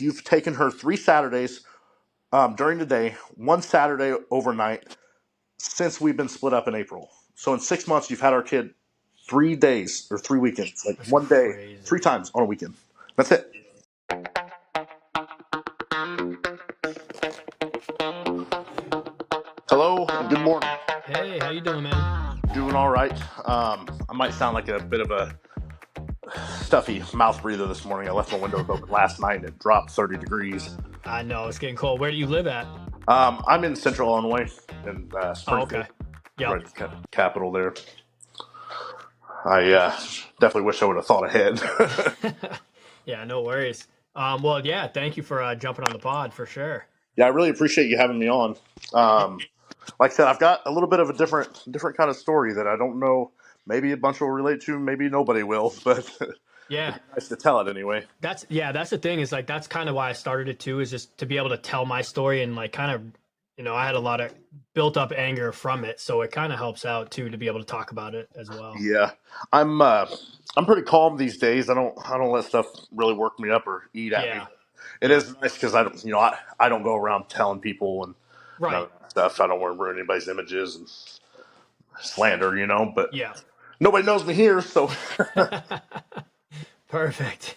you've taken her 3 Saturdays during the day, one Saturday overnight since we've been split up in April. So in 6 months, you've had our kid 3 days or 3 weekends, like That's one day, crazy. 3 times on a weekend. That's it. Hello and good morning. Hey, how you doing, man? Doing all right. I might sound like a bit of a stuffy mouth breather this morning. I left my windows open last night and it dropped 30 degrees. I know it's getting cold. Where do you live at? I'm in Central Illinois in Oh, Springfield, okay. Yep. right at the capital there. I definitely wish I would have thought ahead. Yeah, no worries. Well, yeah, thank you for jumping on the pod for sure. Yeah, I really appreciate you having me on. Um, like I said, I've got a little bit of a different kind of story that I don't know. Maybe a bunch will relate to, maybe nobody will, but it'd Yeah, be nice to tell it anyway. that's the thing is like that's kind of why I started it too, is just to be able to tell my story and like kind of, I had a lot of built up anger from it, so it kind of helps out too to be able to talk about it as well. Yeah, I'm uh, I'm pretty calm these days. I don't let stuff really work me up or eat at me. Yeah. It Yeah. is nice because I don't go around telling people and none Right. of that stuff. I don't want to ruin anybody's images and slander, but Yeah. nobody knows me here, so Perfect.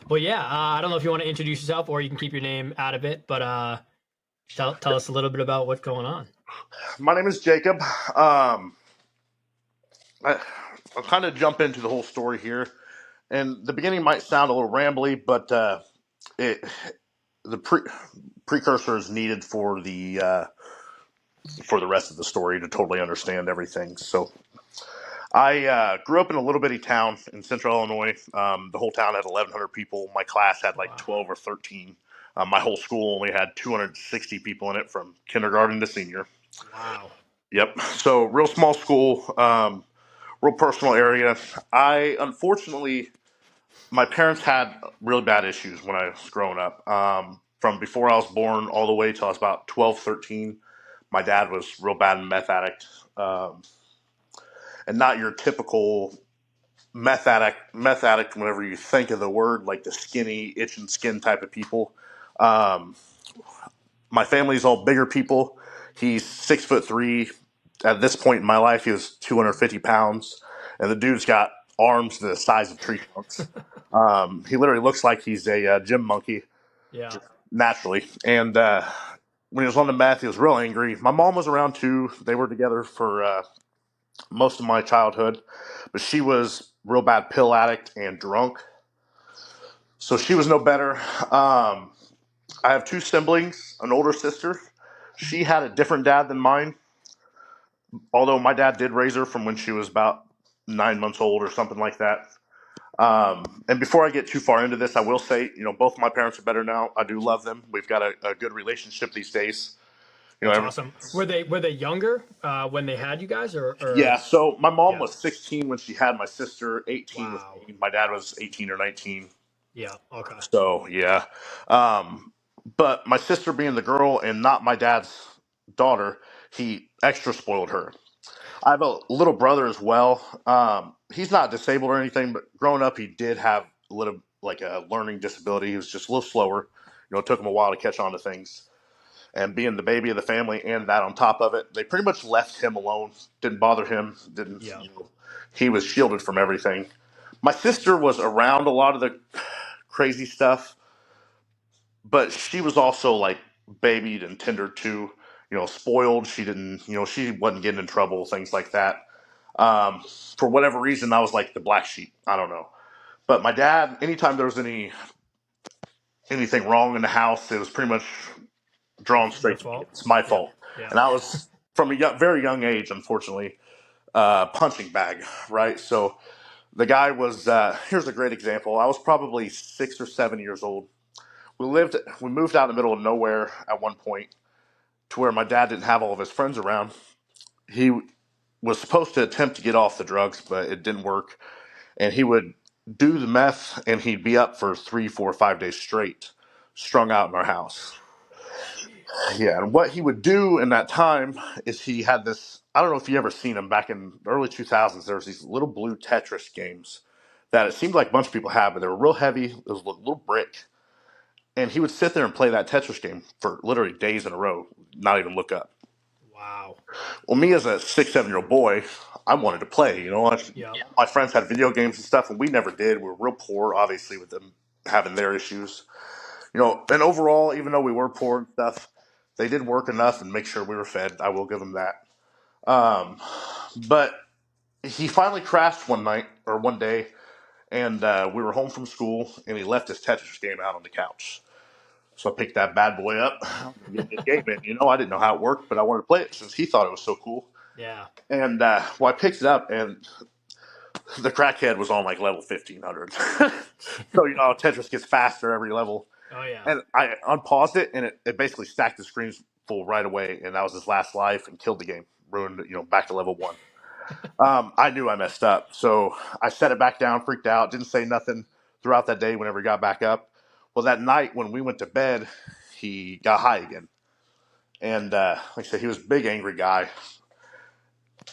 Well, yeah, I don't know if you want to introduce yourself or you can keep your name out of it, but tell us a little bit about what's going on. my name is Jacob. I, I'll kind of jump into the whole story here, and the beginning might sound a little rambly, but it the precursor is needed for the rest of the story to totally understand everything. So I grew up in a little bitty town in Central Illinois. The whole town had 1,100 people. My class had like Wow. 12 or 13. My whole school only had 260 people in it, from kindergarten to senior. Wow. Yep. So real small school, real personal area. I unfortunately, my parents had really bad issues when I was growing up. From before I was born all the way till I was about 12, 13. My dad was real bad meth addict, and not your typical meth addict whenever you think of the word, like the skinny itching skin type of people. um, my family's all bigger people. He's 6'3". At this point in my life he was 250 pounds, and the dude's got arms the size of tree trunks. He literally looks like he's a gym monkey, Yeah. naturally. And when he was on the meth he was real angry. My mom was around too. They were together for most of my childhood, but she was real bad pill addict and drunk. So she was no better. I have two siblings, an older sister. She had a different dad than mine, although my dad did raise her from when she was about 9 months old or something like that. And before I get too far into this, I will say, both my parents are better now. I do love them. We've got a good relationship these days. That's Every, awesome. Were they younger when they had you guys yeah. or So my mom yeah. was 16 when she had my sister, 18 with Wow. me. My dad was 18 or 19. Yeah. Okay. So yeah, but my sister being the girl and not my dad's daughter, he extra spoiled her. I have a little brother as well. He's not disabled or anything, but growing up, he did have a little like a learning disability. He was just a little slower. It took him a while to catch on to things. And being the baby of the family and that on top of it, they pretty much left him alone. Didn't bother him. Didn't Yeah. he was shielded from everything. My sister was around a lot of the crazy stuff, but she was also like babied and tender too. Spoiled. She didn't. She wasn't getting in trouble. Things like that. Um, for whatever reason, I was like the black sheep. I don't know. But my dad, anytime there was anything wrong in the house, it was pretty much drawn Your straight to me. fault. It's my Yeah. fault. Yeah. And I was from a very young age, unfortunately, punching bag. Right. So the guy was. Here's a great example. I was probably 6 or 7 years old. We moved out in the middle of nowhere at one point, to where my dad didn't have all of his friends around. He was supposed to attempt to get off the drugs, but it didn't work. And he would do the meth, and he'd be up for 3, 4, 5 days straight, strung out in our house. Jeez. Yeah, and what he would do in that time is he had this. I don't know if you ever seen them back in the early 2000s. There was these little blue Tetris games that it seemed like a bunch of people had, but they were real heavy. It was a little brick, And he would sit there and play that Tetris game for literally days in a row, not even look up. Wow. Well, me as a 6, 7 year old boy, I wanted to play. Yep. My friends had video games and stuff, and we never did. We were real poor, obviously, with them having their issues. And overall, even though we were poor and stuff, they did work enough and make sure we were fed. I will give them that. But he finally crashed one night or one day, and we were home from school, and he left his Tetris game out on the couch. So I picked that bad boy up, get this game in. I didn't know how it worked, but I wanted to play it since he thought it was so cool. Yeah. And I picked it up, and the crackhead was on like level 1500. So Tetris gets faster every level. Oh yeah. And I unpaused it, and it basically stacked the screens full right away, and that was his last life, and killed the game, ruined it. Back to level 1. I knew I messed up, so I set it back down, freaked out, didn't say nothing throughout that day. Whenever he got back up, well, that night when we went to bed, he got high again, and like I said, he was a big angry guy.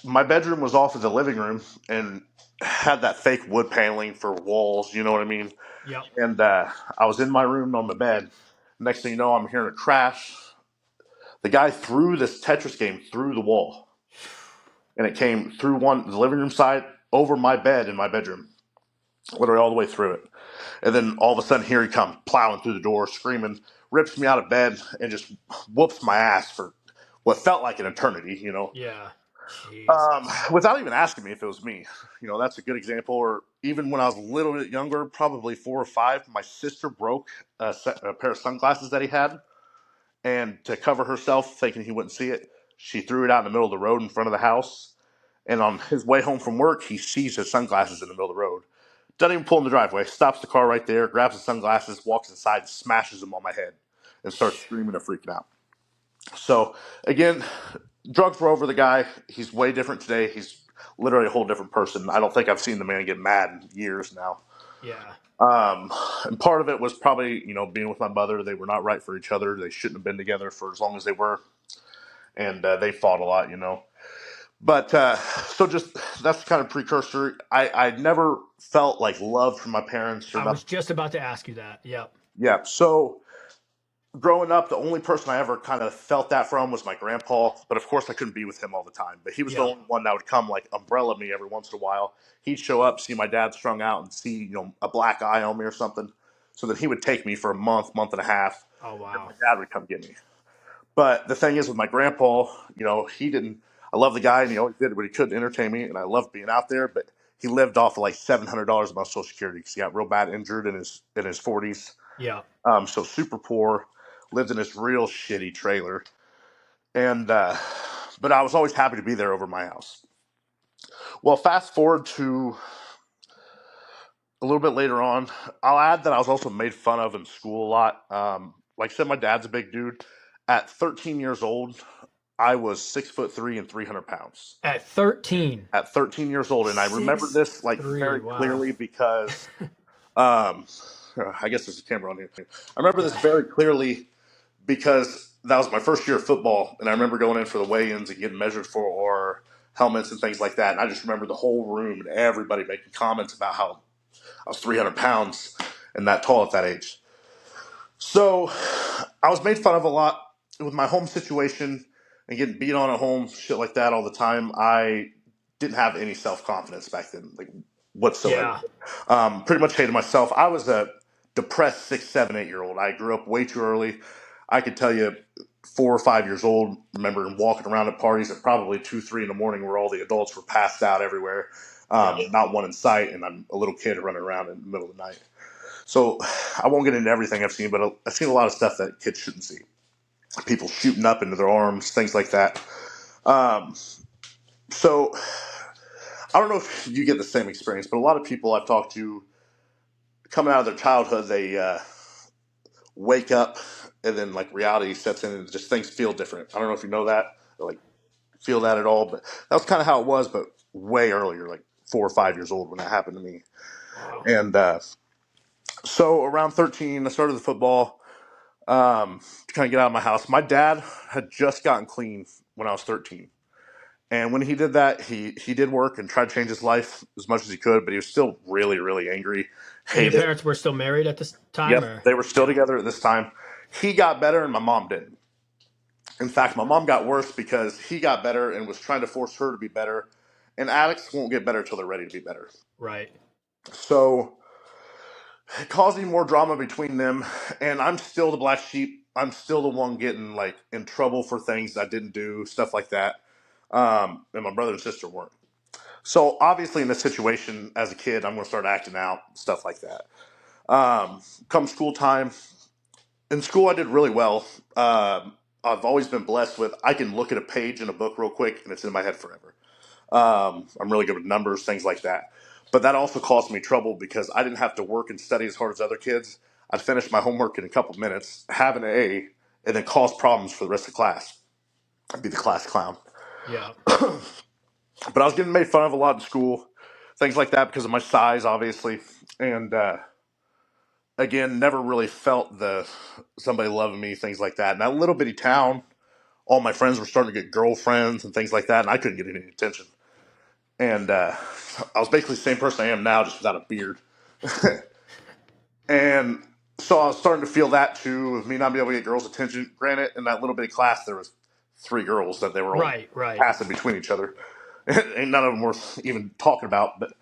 My bedroom was off of the living room and had that fake wood paneling for walls. You know what I mean? Yep. And I was in my room on the bed. Next thing you know, I'm hearing a crash. The guy threw this Tetris game through the wall, and it came through the living room side over my bed in my bedroom, literally all the way through it. And then all of a sudden, here he comes plowing through the door, screaming, rips me out of bed, and just whoops my ass for what felt like an eternity. Yeah. Jesus. Without even asking me if it was me. That's a good example. Or even when I was a little bit younger, probably 4 or 5, my sister broke a pair of sunglasses that he had, and to cover herself, thinking he wouldn't see it, she threw it out in the middle of the road in front of the house. And on his way home from work, he sees his sunglasses in the middle of the road. Doesn't even pull in the driveway. Stops the car right there, grabs the sunglasses, walks inside, smashes them on my head, and starts screaming and freaking out. So again, drugs were over the guy. He's way different today. He's literally a whole different person. I don't think I've seen the man get mad in years now. Yeah. And part of it was probably, being with my mother. They were not right for each other. They shouldn't have been together for as long as they were. And they fought a lot. But so just that's kind of precursor. I never felt like love from my parents or I was nothing. just about to ask you that. Yep. Yeah. So growing up, the only person I ever kind of felt that from was my grandpa. But of course, I couldn't be with him all the time. But he was the Yep. only one that would come like umbrella me every once in a while. He'd show up, see my dad strung out, and see a black eye on me or something. So that he would take me for a month and a half. Oh Then wow. my dad would come get me. But the thing is, with my grandpa, he didn't. I love the guy, and he always did what he could to entertain me, and I loved being out there. But he lived off of like $700 of my Social Security because he got real bad injured in his 40s. Yep. So super poor, lived in this real shitty trailer, and but I was always happy to be there over my house. Well, fast forward to a little bit later on, I'll add that I was also made fun of in school a lot. Like I said, my dad's a big dude. At 13 years old, I was 6'3" and 300 pounds. At 13. At 13 years old, and I remember this like 6'3". very Wow. clearly because um, I guess there's a camera on here. I remember this Yeah. very clearly because that was my first year of football, and I remember going in for the weigh-ins and getting measured for our helmets and things like that. And I just remember the whole room and everybody making comments about how I was 300 pounds and that tall at that age. So I was made fun of a lot with my home situation and getting beat on at home, shit like that all the time. I didn't have any self confidence back then, like whatsoever. Yeah. Pretty much hated myself. I was a depressed 6, 7, 8 year old. I grew up way too early. I could tell you 4 or 5 years old, remember walking around at parties at probably 2, 3 in the morning where all the adults were passed out everywhere, Yep. not one in sight, and I'm a little kid running around in the middle of the night. So I won't get into everything I've seen, but I've seen a lot of stuff that kids shouldn't see. People shooting up into their arms, things like that. Um, so I don't know if you get the same experience, but a lot of people I've talked to coming out of their childhood, they wake up and then like reality sets in and just things feel different. I don't know if you know that or like feel that at all, but that was kind of how it was, but way earlier, like 4 or 5 years old when that happened to me. Wow. And so around 13, I started the football. To kind of get out of my house. My dad had just gotten clean when I was 13, And when he did that, he did work and tried to change his life as much as he could, but he was still really, really angry, And your hated. parents were still married at this time, Yep, or they were still yeah, together at this time. He got better and my mom didn't. In fact, my mom got worse because he got better and was trying to force her to be better. And addicts won't get better until they're ready to be better. right, So, causing more drama between them, and I'm still the black sheep. I'm still the one getting like in trouble for things I didn't do, stuff like that. And my brother and sister weren't. So obviously, in this situation, as a kid, I'm going to start acting out, stuff like that. Come school time, in school, I did really well. I've always been blessed with I can look at a page in a book real quick and it's in my head forever. I'm really good with numbers, things like that. But that also caused me trouble because I didn't have to work and study as hard as other kids. I'd finish my homework in a couple minutes, have an A, and then cause problems for the rest of the class. I'd be the class clown. yeah, But I was getting made fun of a lot in school, things like that because of my size, obviously. And again, never really felt the somebody loving me, things like that. In that little bitty town, all my friends were starting to get girlfriends and things like that, and I couldn't get any attention. And I was basically the same person I am now, just without a beard. And so I was starting to feel that too, of me not being able to get girls' attention. Granted, in that little bitty class, there was 3 girls that they were all right, right. passing between each other, and none of them worth even talking about. But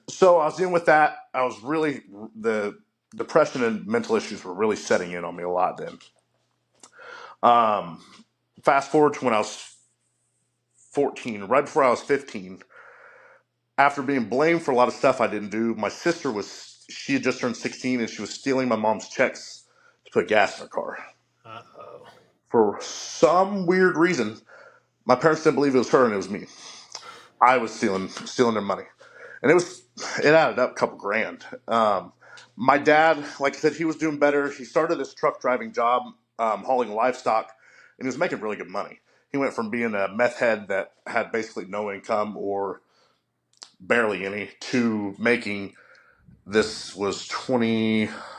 so I was dealing with that. I was really the depression and mental issues were really setting in on me a lot then. Um, Fast forward to when I was 14, right before I was 15, after being blamed for a lot of stuff I didn't do, my sister she had just turned 16 and she was stealing my mom's checks to put gas in her car. Uh-oh. For some weird reason, my parents didn't believe it was her and it was me. I was stealing their money. And it added up a couple grand. My dad, like I said, he was doing better. He started this truck driving job, hauling livestock, and he was making really good money. He went from being a meth head that had basically no income or barely any to making, this was 2011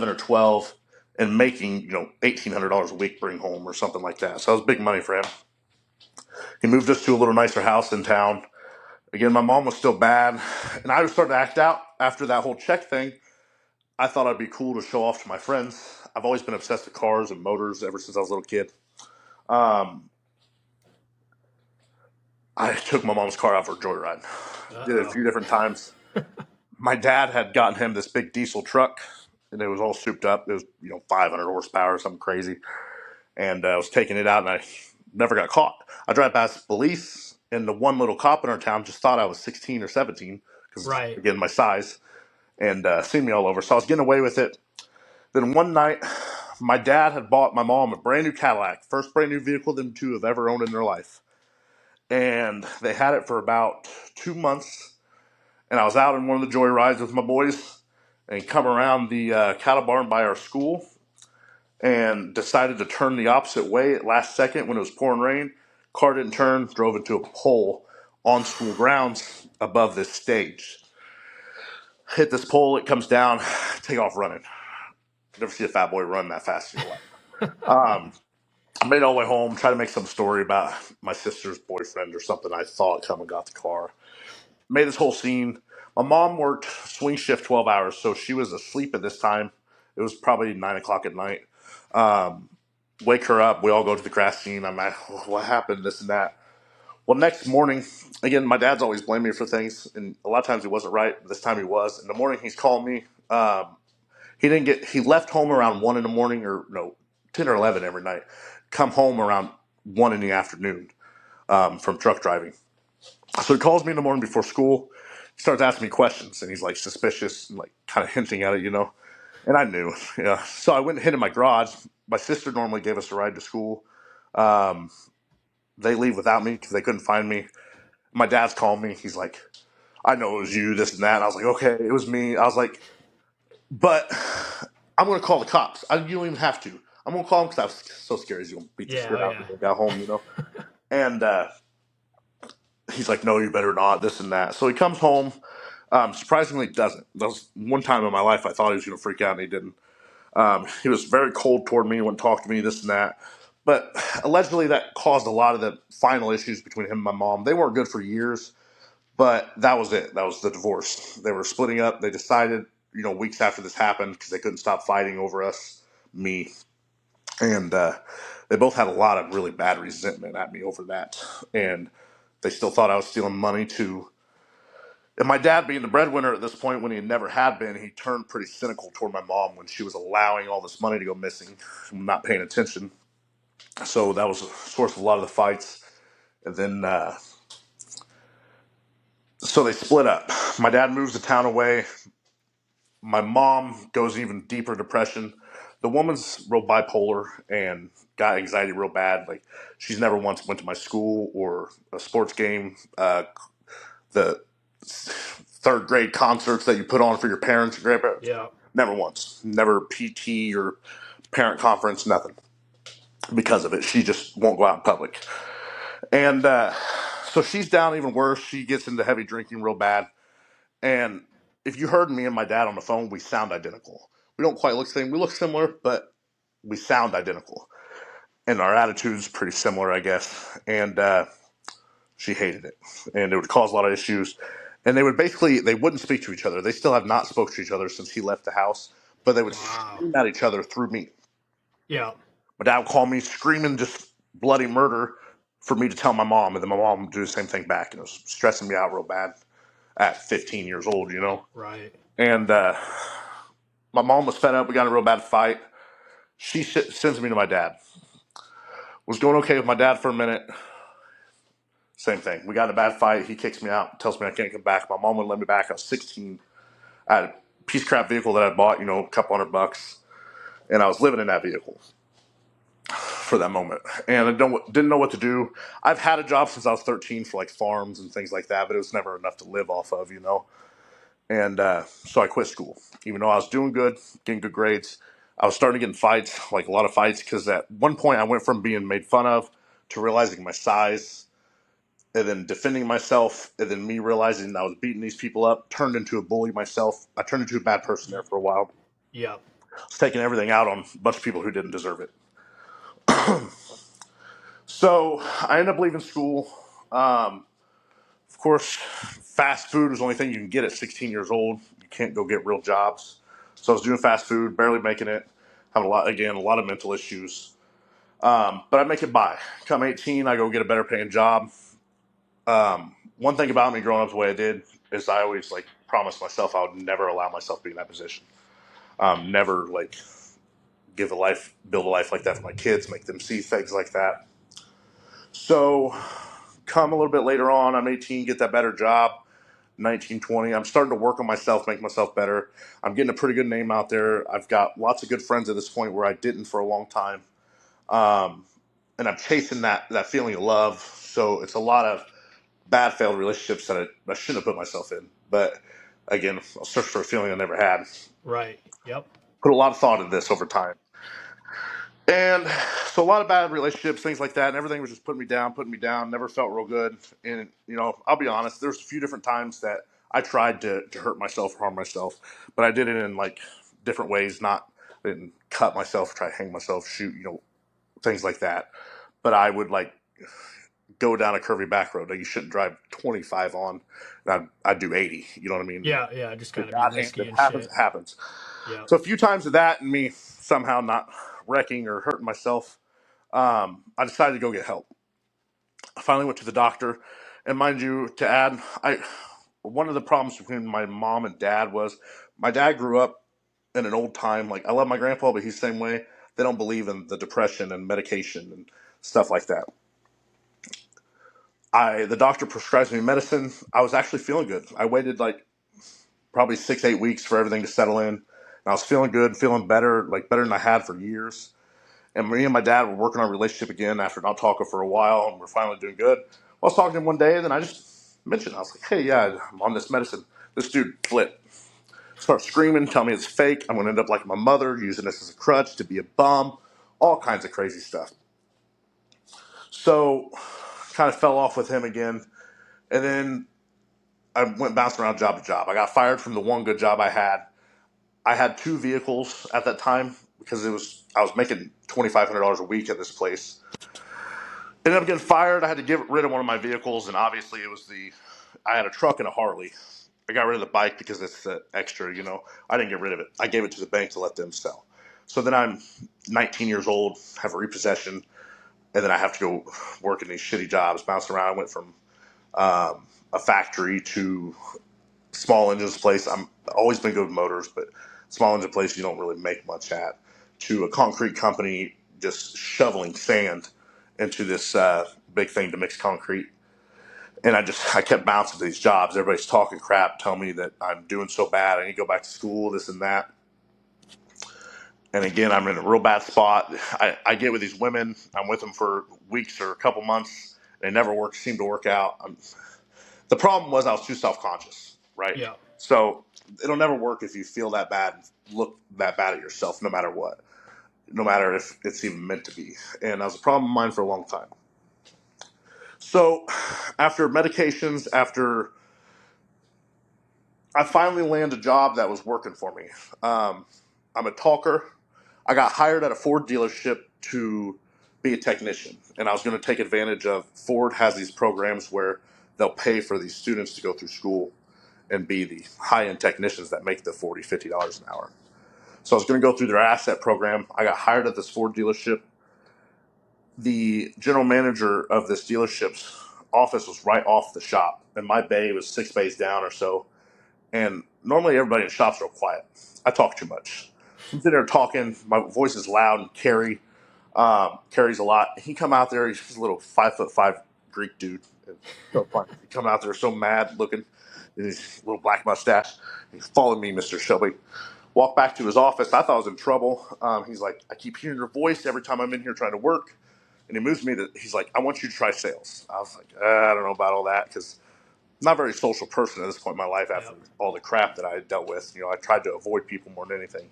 or 12, and making $1,800 a week bring home or something like that. So that was big money for him. He moved us to a little nicer house in town. Again, my mom was still bad, and I started to act out after that whole check thing. I thought I'd be cool to show off to my friends. I've always been obsessed with cars and motors ever since I was a little kid. Um, I took my mom's car out for a joyride. Did it a Uh-oh. few different times. My dad had gotten him this big diesel truck, and it was all souped up. It was 500 horsepower, something crazy. And I was taking it out, and I never got caught. I drive past police, and the one little cop in our town just thought I was 16 or 17 because, Right. again, my size, and seen me all over. So I was getting away with it. Then one night, my dad had bought my mom a brand new Cadillac, first brand new vehicle them two have ever owned in their life. And they had it for about 2 months. And I was out in one of the joyrides with my boys and come around the cattle barn by our school and decided to turn the opposite way at last second when it was pouring rain. Car didn't turn, drove into a pole on school grounds above this stage. Hit this pole, it comes down, take off running. Never see a fat boy run that fast in your life. Um, I made all the way home, tried to make some story about my sister's boyfriend or something I thought come and got the car. Made this whole scene. My mom worked swing shift 12 hours, so she was asleep at this time. It was probably 9 o'clock at night. Um, Wake her up. We all go to the crash scene. I'm like, "Oh, what happened? This and that." Well, next morning, again, my dad's always blamed me for things, and a lot of times he wasn't right. But this time he was. In the morning, he's calling me. He didn't get. He left home around 1 in the morning, or no, 10 or 11 every night. Come home around 1 in the afternoon from truck driving. So he calls me in the morning before school. He starts asking me questions, and he's like suspicious and like kind of hinting at it. And I knew, yeah. So I went and hid in my garage. My sister normally gave us a ride to school. Um, they leave without me because they couldn't find me. My dad's calling me. He's like, "I know it was you, this and that." And I was like, "Okay, it was me." I was like, "But I'm going to call the cops. You don't even have to. I'm going to call him because I was so scared he's going to beat the Yeah, shit oh out of me yeah. when I got home. And he's like, "No, you better not, this and that." So he comes home. Surprisingly, doesn't. That was one time in my life I thought he was going to freak out, and he didn't. He was very cold toward me, wouldn't talk to me, this and that. But allegedly that caused a lot of the final issues between him and my mom. They weren't good for years, but that was it. That was the divorce. They were splitting up. They decided, weeks after this happened, because they couldn't stop fighting over us, me, and they both had a lot of really bad resentment at me over that. And they still thought I was stealing money too. And my dad, being the breadwinner at this point, when he never had been, he turned pretty cynical toward my mom when she was allowing all this money to go missing, not paying attention. So that was a source of a lot of the fights. And then, so they split up. My dad moves the town away. My mom goes even deeper depression. The woman's real bipolar and got anxiety real bad. Like, she's never once went to my school or a sports game. The third grade concerts that you put on for your parents and grandparents. Yeah. Never once. Never PT or parent conference, nothing. Because of it, she just won't go out in public. And so she's down even worse. She gets into heavy drinking real bad. And if you heard me and my dad on the phone, we sound identical. We don't quite look the same. We look similar, but we sound identical. And our attitude's pretty similar, I guess. And she hated it. And it would cause a lot of issues. And they wouldn't speak to each other. They still have not spoke to each other since he left the house, but they would Wow. scream at each other through me. Yeah. My dad would call me screaming just bloody murder for me to tell my mom, and then my mom would do the same thing back. And it was stressing me out real bad at 15 years old. Right. And my mom was fed up. We got in a real bad fight. She sends me to my dad. Was going okay with my dad for a minute. Same thing. We got in a bad fight. He kicks me out, tells me I can't come back. My mom wouldn't let me back. I was 16. I had a piece of crap vehicle that I bought, a couple $100, and I was living in that vehicle for that moment. And I didn't know what to do. I've had a job since I was 13 for like farms and things like that, but it was never enough to live off of. And so I quit school, even though I was doing good, getting good grades. I was starting to get in fights, like a lot of fights, because at one point I went from being made fun of to realizing my size, and then defending myself, and then me realizing I was beating these people up, turned into a bully myself. I turned into a bad person there for a while. Yeah. I was taking everything out on a bunch of people who didn't deserve it. So I ended up leaving school. Of course, fast food was the only thing you can get at 16 years old. You can't go get real jobs. So I was doing fast food, barely making it. Having a lot of mental issues. But I make it by. Come 18, I go get a better paying job. One thing about me growing up the way I did is I always promised myself I would never allow myself to be in that position. Never build a life like that for my kids, make them see things like that. So come a little bit later on, I'm 18, get that better job. 19, 20. I'm starting to work on myself, make myself better. I'm getting a pretty good name out there. I've got lots of good friends at this point where I didn't for a long time. Um, and I'm chasing that feeling of love. So it's a lot of bad failed relationships that I shouldn't have put myself in. But again, I'll search for a feeling I never had. Right. Yep. Put a lot of thought into this over time. And so a lot of bad relationships, things like that, and everything was just putting me down, never felt real good. And, I'll be honest, there's a few different times that I tried to hurt myself, harm myself, but I did it in different ways, I didn't cut myself, try to hang myself, shoot, things like that. But I would go down a curvy back road that you shouldn't drive 25 on. And I'd do 80, you know what I mean? Yeah. Yeah. Just If kind of be God hands risky it and happens, shit. it happens. Yeah. So a few times of that and me somehow not wrecking or hurting myself, I decided to go get help. I finally went to the doctor, and mind you, to add, I one of the problems between my mom and dad was my dad grew up in an old time. Like, I love my grandpa, but he's the same way. They don't believe in the depression and medication and stuff like that. The doctor prescribed me medicine. I was actually feeling good. I waited probably 6, 8 weeks for everything to settle in. And I was feeling good, feeling better, better than I had for years. And me and my dad were working on a relationship again after not talking for a while, and we're finally doing good. I was talking to him one day, and then I just mentioned, I was like, hey, yeah, I'm on this medicine. This dude flipped. Starts screaming, telling me it's fake. I'm going to end up like my mother, using this as a crutch to be a bum, all kinds of crazy stuff. So, kind of fell off with him again. And then I went bouncing around job to job. I got fired from the one good job I had. I had two vehicles at that time. because I was making $2,500 a week at this place. Ended up getting fired. I had to get rid of one of my vehicles, and obviously I had a truck and a Harley. I got rid of the bike because it's extra, you know. I didn't get rid of it. I gave it to the bank to let them sell. So then I'm 19 years old, have a repossession, and then I have to go work in these shitty jobs, bounce around. I went from a factory to small engines place. I'm always been good with motors, but small engine place you don't really make much at. To a concrete company, just shoveling sand into this big thing to mix concrete. And I kept bouncing to these jobs. Everybody's talking crap, telling me that I'm doing so bad. I need to go back to school, this and that. And again, I'm in a real bad spot. I get with these women. I'm with them for weeks or a couple months. They never seem to work out. The problem was I was too self-conscious, right? Yeah. So it'll never work if you feel that bad, look that bad at yourself, no matter what, no matter if it's even meant to be. And that was a problem of mine for a long time. So after medications, after I finally landed a job that was working for me. I'm a talker. I got hired at a Ford dealership to be a technician, and I was going to take advantage of Ford has these programs where they'll pay for these students to go through school and be the high-end technicians that make the $40, $50 an hour. So I was going to go through their asset program. I got hired at this Ford dealership. The general manager of this dealership's office was right off the shop, and my bay was 6 bays down or so. And normally everybody in the shop's real quiet. I talk too much. So I'm sitting there talking. My voice is loud, and carries a lot. He come out there. He's a little 5'5" Greek dude. It's so funny. He come out there so mad looking, and his little black mustache. He followed me, Mr. Shelby. Walked back to his office. I thought I was in trouble. He's like, I keep hearing your voice every time I'm in here trying to work. And he moves me to. He's like, I want you to try sales. I was like, I don't know about all that because not a very social person at this point in my life after Yep. all the crap that I had dealt with. You know, I tried to avoid people more than anything.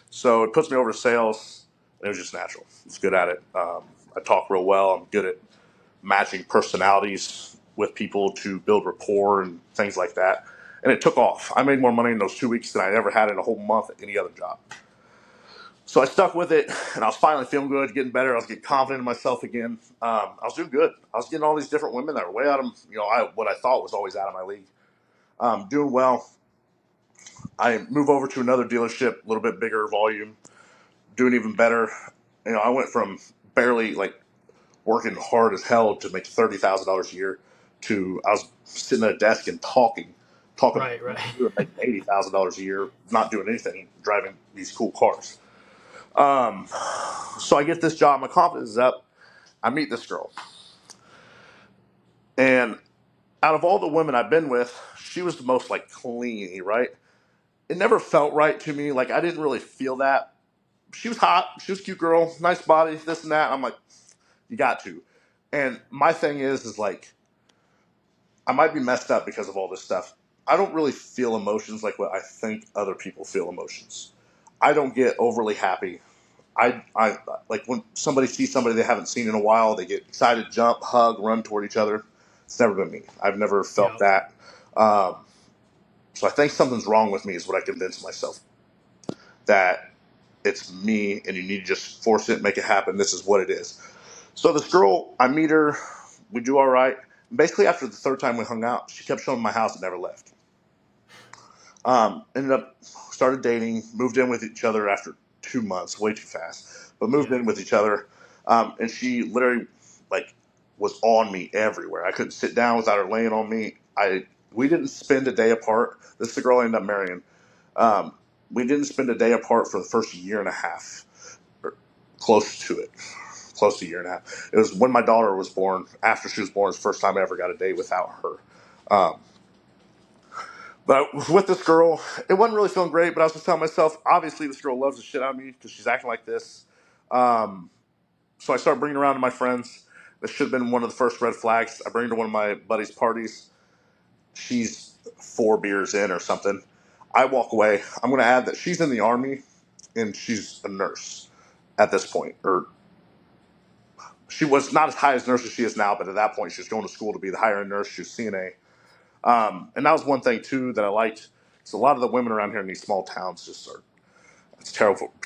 So it puts me over to sales, and it was just natural. I was good at it. I talk real well. I'm good at matching personalities with people to build rapport and things like that. And it took off. I made more money in those 2 weeks than I ever had in a whole month at any other job. So I stuck with it, and I was finally feeling good, getting better. I was getting confident in myself again. I was doing good. I was getting all these different women that were way out of, what I thought was always out of my league. Doing well. I move over to another dealership, a little bit bigger volume, doing even better. I went from barely like working hard as hell to make $30,000 a year to I was sitting at a desk and talking Right. Right. to making $80,000 a year, not doing anything, driving these cool cars. So I get this job, my confidence is up. I meet this girl, and out of all the women I've been with, she was the most like clingy, right? It never felt right to me. Like I didn't really feel that. She was hot. She was a cute girl, nice body, this and that. I'm like, you got to. And my thing is like, I might be messed up because of all this stuff. I don't really feel emotions like what I think other people feel emotions. I don't get overly happy. I like when somebody sees somebody they haven't seen in a while, they get excited, jump, hug, run toward each other. It's never been me. I've never felt Yep. that. Um, so I think something's wrong with me is what I convince myself. That it's me and you need to just force it, make it happen. This is what it is. So this girl, I meet her, we do all right. Basically, after the third time we hung out, she kept showing my house and never left. Ended up started dating, moved in with each other after 2 months, way too fast, but moved Yeah. in with each other. And she literally like was on me everywhere. I couldn't sit down without her laying on me. We didn't spend a day apart. This is the girl I ended up marrying. Um, we didn't spend a day apart for the first year and a half, or close to it, close to a year and a half. It was when my daughter was born. After she was born, it's the first time I ever got a day without her. Um, but with this girl, it wasn't really feeling great. But I was just telling myself, obviously, this girl loves the shit out of me because she's acting like this. Um, so I started bringing her around to my friends. This should have been one of the first red flags. I bring her to one of my buddies' parties. She's 4 beers in or something. I walk away. I'm going to add that she's in the army and she's a nurse at this point. Or she was not as high as nurse as she is now, but at that point she was going to school to be the higher end nurse. She was CNA. And that was one thing too that I liked. So a lot of the women around here in these small towns just are it's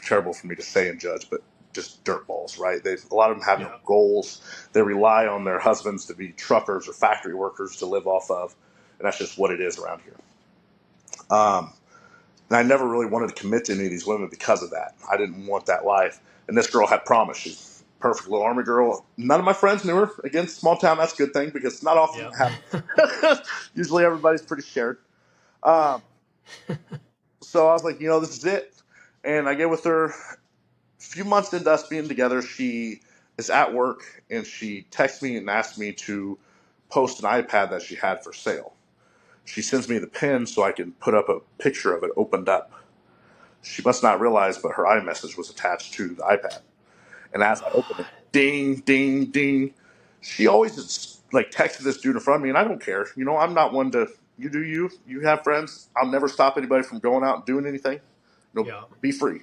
terrible for me to say and judge, but just dirt balls, right? A lot of them have no Yeah. goals. They rely on their husbands to be truckers or factory workers to live off of, and that's just what it is around here. Um, and I never really wanted to commit to any of these women because of that. I didn't want that life. And this girl had promise. She's a perfect little army girl. None of my friends knew her. Again, small town, that's a good thing because not often Yeah. it happens. Usually everybody's pretty shared. Um, so I was like, this is it. And I get with her a few months into us being together. She is at work and she texts me and asks me to post an iPad that she had for sale. She sends me the pin so I can put up a picture of it opened up. She must not realize, but her iMessage was attached to the iPad. And as I opened it, God. ding, ding, ding. She always like texted this dude in front of me, and I don't care. I'm not one to. You do you. You have friends. I'll never stop anybody from going out and doing anything. Yeah. Be free.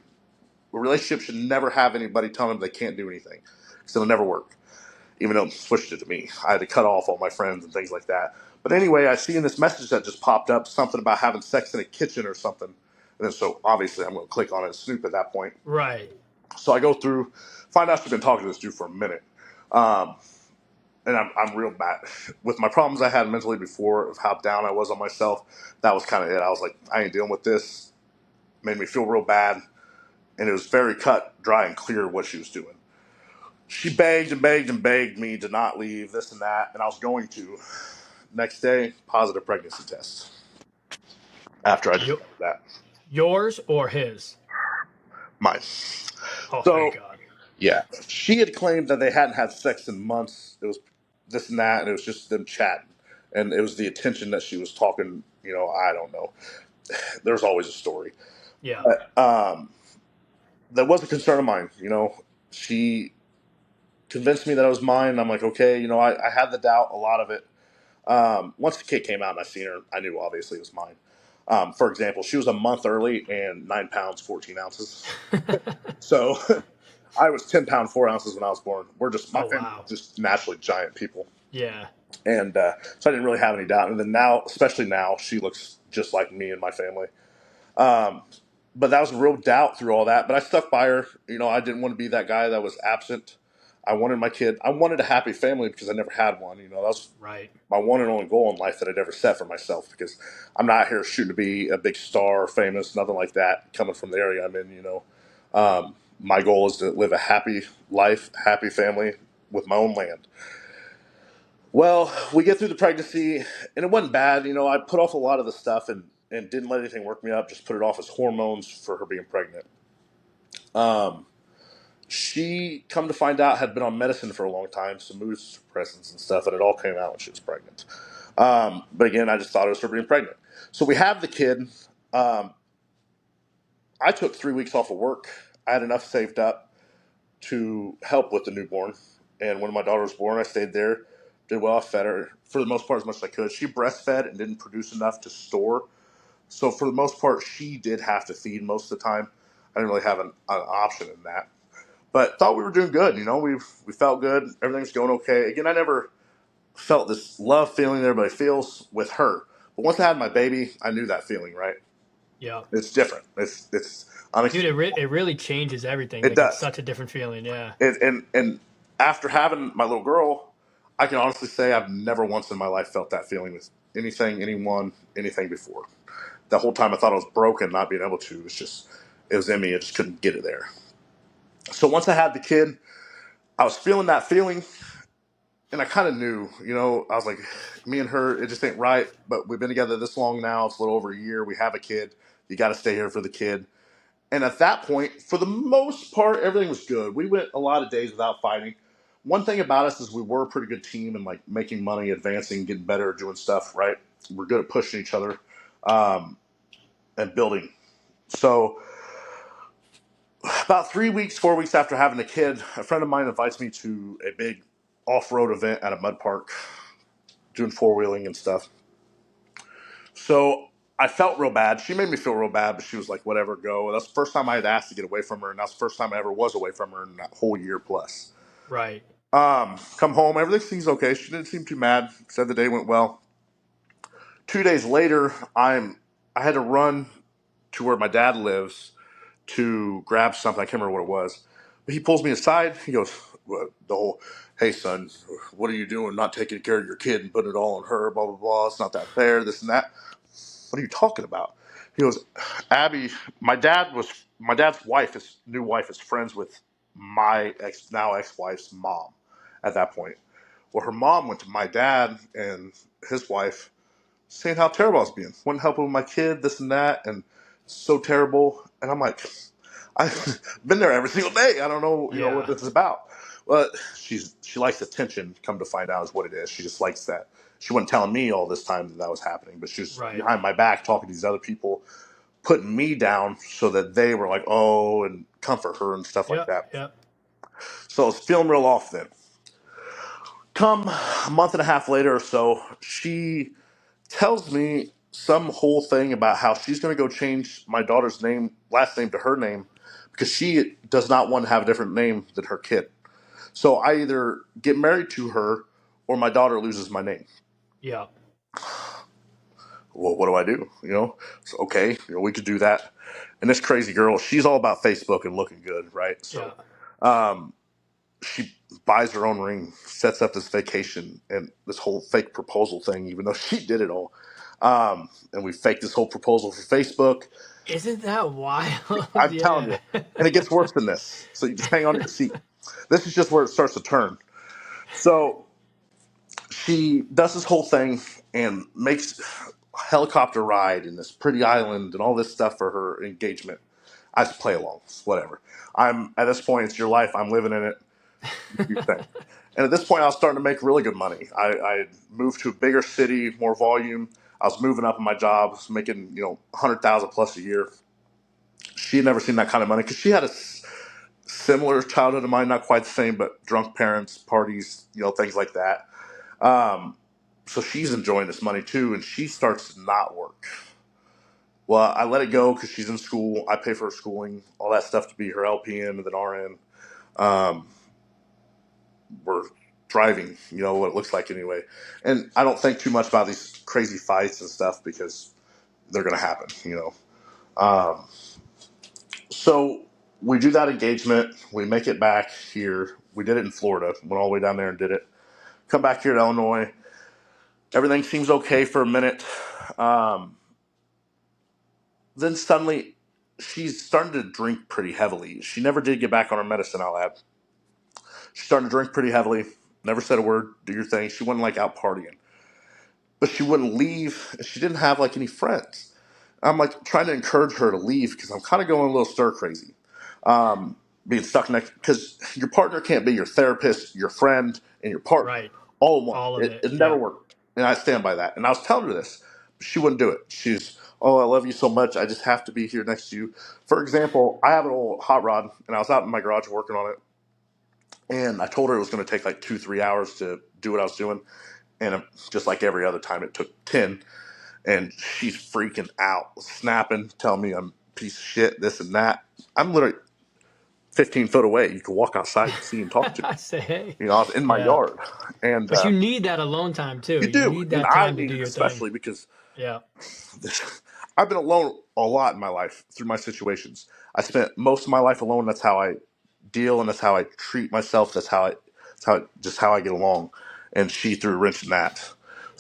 A relationship should never have anybody telling them they can't do anything, because it'll never work. Even though it switched it to me, I had to cut off all my friends and things like that. But anyway, I see in this message that just popped up something about having sex in a kitchen or something. And then so obviously I'm going to click on it and snoop at that point. Right. So I go through, find out she's been talking to this dude for a minute. Um, and I'm real bad. With my problems I had mentally before of how down I was on myself, that was kind of it. I was like, I ain't dealing with this. Made me feel real bad. And it was very cut, dry, and clear what she was doing. She begged and begged and begged me to not leave, this and that. And I was going to. Next day, positive pregnancy test after I Yo- discovered that. yours or his? Mine. Oh, thank So God. yeah, she had claimed that they hadn't had sex in months. It was this and that, and it was just them chatting, and it was the attention that she was talking. I don't know. There's always a story, Yeah. but that was a concern of mine. She convinced me that it was mine. I'm like, okay. I had the doubt, a lot of it. Once the kid came out and I seen her, I knew obviously it was mine. For example, she was a month early and 9 pounds 14 ounces. So I was 10 pound 4 ounces when I was born. My Oh, family wow. just naturally giant people, Yeah. and so I didn't really have any doubt. And then now, especially now, she looks just like me and my family. Um, but that was a real doubt through all that. But I stuck by her. I didn't want to be that guy that was absent. I wanted my kid. I wanted a happy family because I never had one. That was Right. my one and only goal in life that I'd ever set for myself. Because I'm not here shooting to be a big star, famous, nothing like that. Coming from the area I'm in, my goal is to live a happy life, happy family with my own land. Well, we get through the pregnancy, and it wasn't bad. I put off a lot of the stuff and didn't let anything work me up. Just put it off as hormones for her being pregnant. Um, she, come to find out, had been on medicine for a long time, some mood suppressants and stuff, and it all came out when she was pregnant. But again, I just thought it was her being pregnant. So we have the kid. Um, I took 3 weeks off of work. I had enough saved up to help with the newborn. And when my daughter was born, I stayed there, did well. I fed her for the most part as much as I could. She breastfed and didn't produce enough to store. So for the most part, she did have to feed most of the time. I didn't really have an option in that. But thought we were doing good. We felt good. Everything's going okay. Again, I never felt this love feeling that everybody feels with her. But once I had my baby, I knew that feeling, right? Yeah. It's different. It's Dude, unexplainable. it really changes everything. It Like, it's does. such a different feeling. Yeah. And after having my little girl, I can honestly say I've never once in my life felt that feeling with anything, anyone, anything before. The whole time I thought I was broken, not being able to. It was in me. I just couldn't get it there. So once I had the kid, I was feeling that feeling, and I kind of knew. I was like, me and her, it just ain't right. But we've been together this long now. It's a little over a year. We have a kid. You got to stay here for the kid. And at that point, for the most part, everything was good. We went a lot of days without fighting. One thing about us is we were a pretty good team and like making money, advancing, getting better, doing stuff, right? We're good at pushing each other um, and building. So about 3 weeks, 4 weeks after having a kid, a friend of mine invites me to a big off-road event at a mud park, doing four-wheeling and stuff. So I felt real bad. She made me feel real bad, but she was like, whatever, go. That's the first time I had asked to get away from her, and that's the first time I ever was away from her in that whole year plus. Right. Come home, everything seems okay. She didn't seem too mad. Said the day went well. 2 days later, I had to run to where my dad lives to grab something. I can't remember what it was. But he pulls me aside. He goes, the whole, hey, son, what are you doing? Not taking care of your kid and putting it all on her, blah, blah, blah. It's not that fair, this and that. What are you talking about? He goes, Abby, my dad's wife, his new wife, is friends with my now ex-wife's mom at that point. Well, her mom went to my dad and his wife saying how terrible I was being. Wouldn't help with my kid, this and that, and so terrible. And I'm like, I've been there every single day. I don't know, what Yeah. this is about. But she likes attention. Come to find out is what it is. She just likes that. She wasn't telling me all this time that was happening, but she was Right. behind my back talking to these other people, putting me down so that they were like, oh, and comfort her and stuff like Yep. that. Yep. So I was feeling real off then. Come a month and a half later or so, she tells me some whole thing about how she's going to go change my daughter's last name to her name because she does not want to have a different name than her kid. So I either get married to her or my daughter loses my name. Yeah. Well, what do I do? So, okay, we could do that. And this crazy girl, she's all about Facebook and looking good, right? Yeah. So she buys her own ring, sets up this vacation and this whole fake proposal thing, even though she did it all. And we faked this whole proposal for Facebook. Isn't that wild? I'm telling Yeah. you. And it gets worse than this. So you just hang on to your seat. This is just where it starts to turn. So she does this whole thing and makes a helicopter ride in this pretty island and all this stuff for her engagement. I just play along, whatever. I'm at this point, it's your life. I'm living in it. You think. And at this point, I was starting to make really good money. I moved to a bigger city, more volume. I was moving up in my job, making 100,000 plus a year. She had never seen that kind of money because she had a similar childhood to mine, not quite the same, but drunk parents, parties, things like that. Um, so she's enjoying this money too, and she starts to not work. Well, I let it go because she's in school. I pay for her schooling, all that stuff to be her LPN and then RN. Um, we're driving, what it looks like anyway. And I don't think too much about these crazy fights and stuff because they're going to happen. Um, so we do that engagement. We make it back here. We did it in Florida. Went all the way down there and did it. Come back here to Illinois. Everything seems okay for a minute. Um, then suddenly she's starting to drink pretty heavily. She never did get back on her medicine, I'll add. She started to drink pretty heavily. Never said a word. Do your thing. She wasn't like out partying. But she wouldn't leave. She didn't have like any friends. I'm like trying to encourage her to leave because I'm kind of going a little stir crazy. Being stuck next because your partner can't be your therapist, your friend, and your partner Right. all in one. All of It, it. it never Yeah. worked, and I stand by that. And I was telling her this, but she wouldn't do it. She's, oh, I love you so much. I just have to be here next to you. For example, I have an old hot rod, and I was out in my garage working on it, and I told her it was going to take like 2-3 hours to do what I was doing, and just like every other time, it took 10. And she's freaking out, snapping, telling me I'm a piece of shit, this and that. I'm literally 15 foot away. You can walk outside and see and talk to me. I say, hey. I was in my Yeah. yard. And But you need that alone time too. you You do. need And that I time to need do it your thing. especially because Yeah. I've been alone a lot in my life through my situations. I spent most of my life alone. That's how I deal and that's how I treat myself. Just how I get along. And she threw a wrench in that.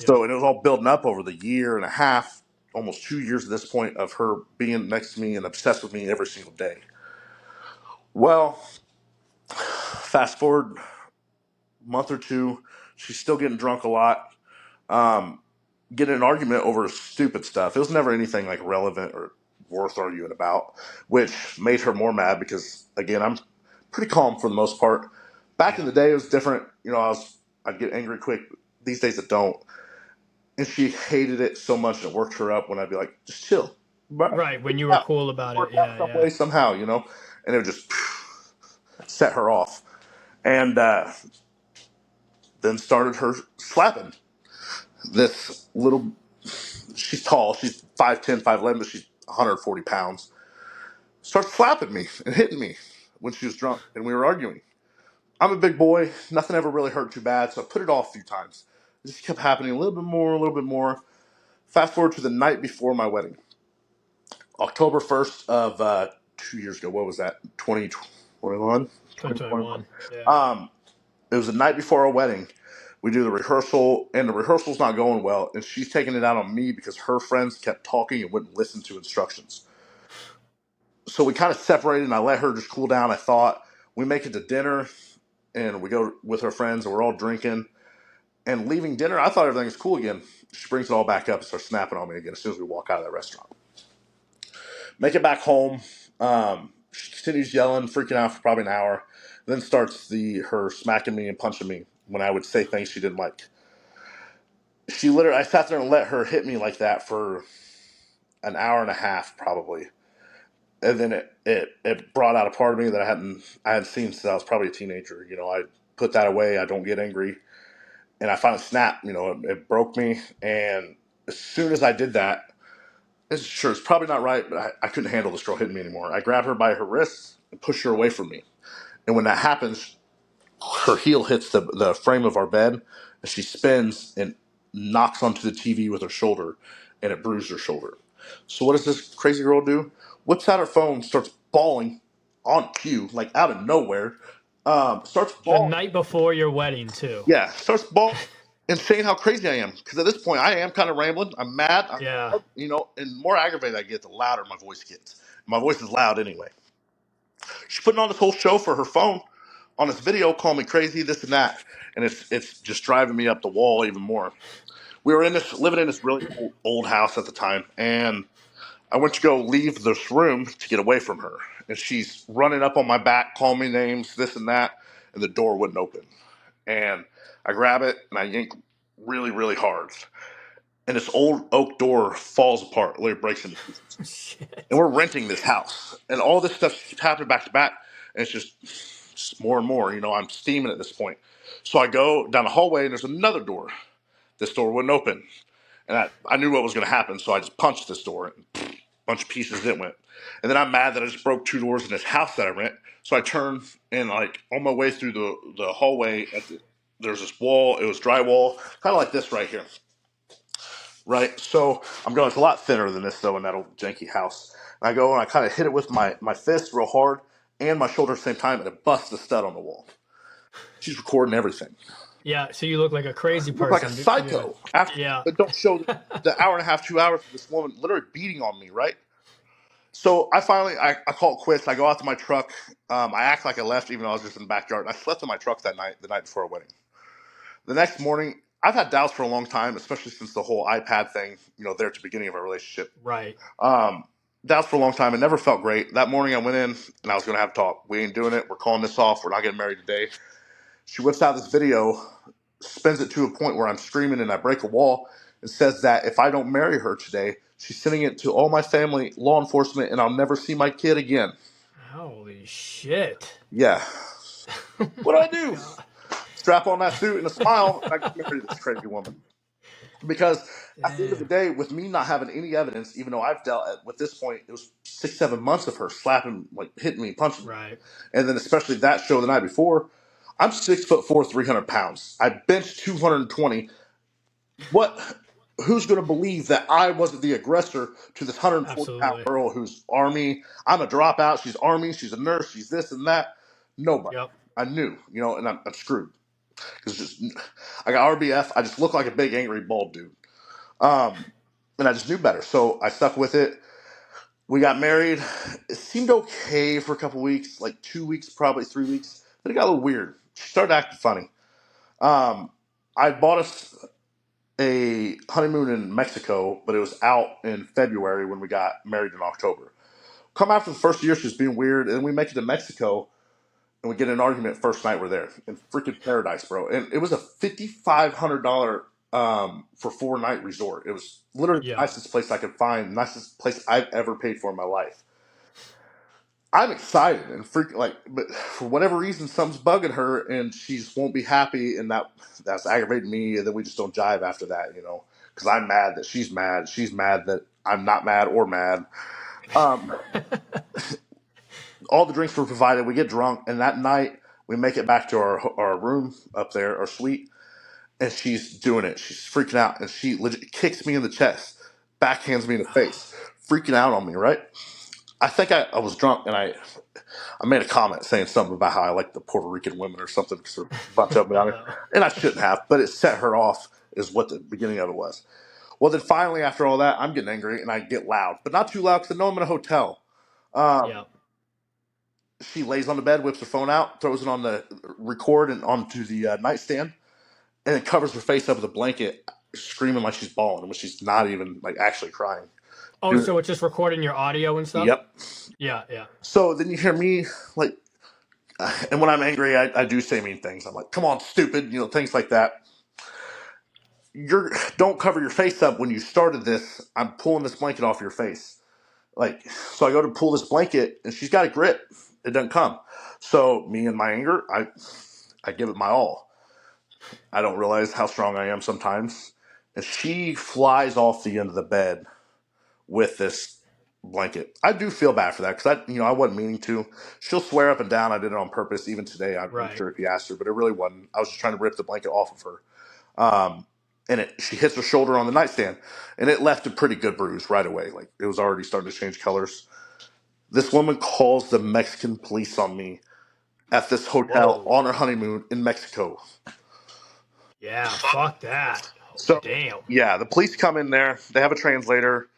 Yep. So, and it was all building up over the year and a half, almost 2 years at this point of her being next to me and obsessed with me every single day. Well, fast forward a month or two, she's still getting drunk a lot. Um, Getting an argument over stupid stuff. It was never anything like relevant or worth arguing about, which made her more mad because again, I'm pretty calm for the most part. Back in Yeah. the day, it was different. I'd get angry quick. These days, I don't. And she hated it so much, and it worked her up when I'd be like, "Just chill, but Right. When you were cool about it. work out Yeah. some Yeah. way somehow," and it would just set her off. And then started her slapping this little. She's tall. She's 5'10", 5'11", but she's 140 pounds. Starts slapping me and hitting me when she was drunk, and we were arguing. I'm a big boy. Nothing ever really hurt too bad, so I put it off a few times. It just kept happening a little bit more, a little bit more. Fast forward to the night before my wedding, October 1st of 2 years ago. What was that? 2021, 2021. 2021. Yeah. Um, it was the night before our wedding. We do the rehearsal, and the rehearsal's not going well, and she's taking it out on me because her friends kept talking and wouldn't listen to instructions. So we kind of separated, and I let her just cool down. I thought we make it to dinner, and we go with her friends, and we're all drinking. And leaving dinner, I thought everything was cool again. She brings it all back up and starts snapping on me again as soon as we walk out of that restaurant. Make it back home. She continues yelling, freaking out for probably an hour. Then starts her smacking me and punching me when I would say things she didn't like. I sat there and let her hit me like that for an hour and a half probably. And then it brought out a part of me that I hadn't seen since I was probably a teenager. I put that away. I don't get angry. And I finally snapped. It broke me. And as soon as I did that, it's probably not right, but I couldn't handle this girl hitting me anymore. I grabbed her by her wrists and pushed her away from me. And when that happens, her heel hits the frame of our bed, and she spins and knocks onto the TV with her shoulder, and it bruised her shoulder. So what does this crazy girl do? Whips out her phone, starts bawling on cue, like out of nowhere. Starts The bawling. night before your wedding, too. Yeah, starts bawling and saying how crazy I am. Because at this point, I am kind of rambling. I'm mad. Yeah. And the more aggravated I get, the louder my voice gets. My voice is loud anyway. She's putting on this whole show for her phone on this video, calling me crazy, this and that, and it's just driving me up the wall even more. We were living in this really old house at the time, and I went to go leave this room to get away from her, and she's running up on my back, calling me names, this and that, and the door wouldn't open. And I grab it and I yank really, really hard, and this old oak door falls apart, literally breaks into pieces. Shit. And we're renting this house, and all this stuff keeps happening back to back, and it's just more and more. I'm steaming at this point. So I go down the hallway, and there's another door. This door wouldn't open, and I knew what was going to happen, so I just punched this door, and a bunch of pieces it went. And then I'm mad that I just broke two doors in this house that I rent. So I turn and on my way through the hallway, there's this wall. It was drywall, kind of like this right here. Right, so I'm going. It's a lot thinner than this though in that old janky house. And I go and I kind of hit it with my fist real hard and my shoulder at the same time, and it busts the stud on the wall. She's recording everything. Yeah, so you look like a crazy Look like a person. psycho. Yeah. But don't show the hour and a half, 2 hours of this woman literally beating on me. Right. So I finally I call it quits. I go out to my truck. I act like I left even though I was just in the backyard. And I slept in my truck that night, the night before our wedding. The next morning, I've had doubts for a long time, especially since the whole iPad thing, there at the beginning of our relationship. Right. Doubts for a long time. It never felt great. That morning I went in and I was going to have a talk. We ain't doing it. We're calling this off. We're not getting married today. She whips out this video, spins it to a point where I'm screaming and I break a wall, and says that if I don't marry her today, she's sending it to all my family, law enforcement, and I'll never see my kid again. Holy shit. Yeah. What do I do? God. Strap on that suit and a smile, and I get married to this crazy woman. Because at the end of the day, with me not having any evidence, even though I've dealt with this point, it was 6-7 months of her slapping, like hitting me, punching me. Right. And then especially that show the night before, I'm 6'4", 300 pounds. I bench 220. Who's going to believe that I wasn't the aggressor to this 140-pound Absolutely. girl who's Army? I'm a dropout. She's Army. She's a nurse. She's this and that. Nobody. Yep. I knew, and I'm screwed. Because I got RBF. I just look like a big, angry, bald dude. And I just knew better. So I stuck with it. We got married. It seemed okay for a couple weeks, like 2 weeks, probably 3 weeks. Then it got a little weird. She started acting funny. I bought us a honeymoon in Mexico, but it was out in February when we got married in October. Come after the first year, she was being weird, and we make it to Mexico, and we get in an argument first night we're there in freaking paradise, bro. And it was a $5,500 for 4-night resort. It was literally the nicest place I could find, nicest place I've ever paid for in my life. I'm excited and freaking but for whatever reason, something's bugging her, and she just won't be happy, and that's aggravating me, and then we just don't jive after that, because I'm mad that she's mad. She's mad that I'm not mad or mad. All the drinks were provided. We get drunk, and that night we make it back to our room up there, our suite, and she's doing it. She's freaking out, and she legit kicks me in the chest, backhands me in the face, freaking out on me, right? I think I was drunk and I made a comment saying something about how I like the Puerto Rican women or something because there's a bunch of them down there. Uh-oh. And I shouldn't have, but it set her off, is what the beginning of it was. Well, then finally, after all that, I'm getting angry and I get loud, but not too loud because I know I'm in a hotel. Yeah. She lays on the bed, whips her phone out, throws it on the record and onto the nightstand, and then covers her face up with a blanket, screaming like she's bawling when she's not even like actually crying. Oh, Dude, so it's just recording your audio and stuff? yep. Yeah, yeah. So then you hear me like, and when I'm angry, I do say mean things. I'm like, "Come on, stupid," things like that. Don't cover your face up when you started this. I'm pulling this blanket off your face. Like, so I go to pull this blanket, and she's got a grip. It doesn't come. So me and my anger, I give it my all. I don't realize how strong I am sometimes, and she flies off the end of the bed with this blanket. I do feel bad for that because I wasn't meaning to. She'll swear up and down I did it on purpose. Even today, I'm Right. sure if you asked her, but it really wasn't. I was just trying to rip the blanket off of her. And she hits her shoulder on the nightstand, and it left a pretty good bruise right away. Like it was already starting to change colors. This woman calls the Mexican police on me at this hotel Whoa. on her honeymoon in Mexico. Yeah, fuck that. So, Damn. yeah, the police come in there. They have a translator.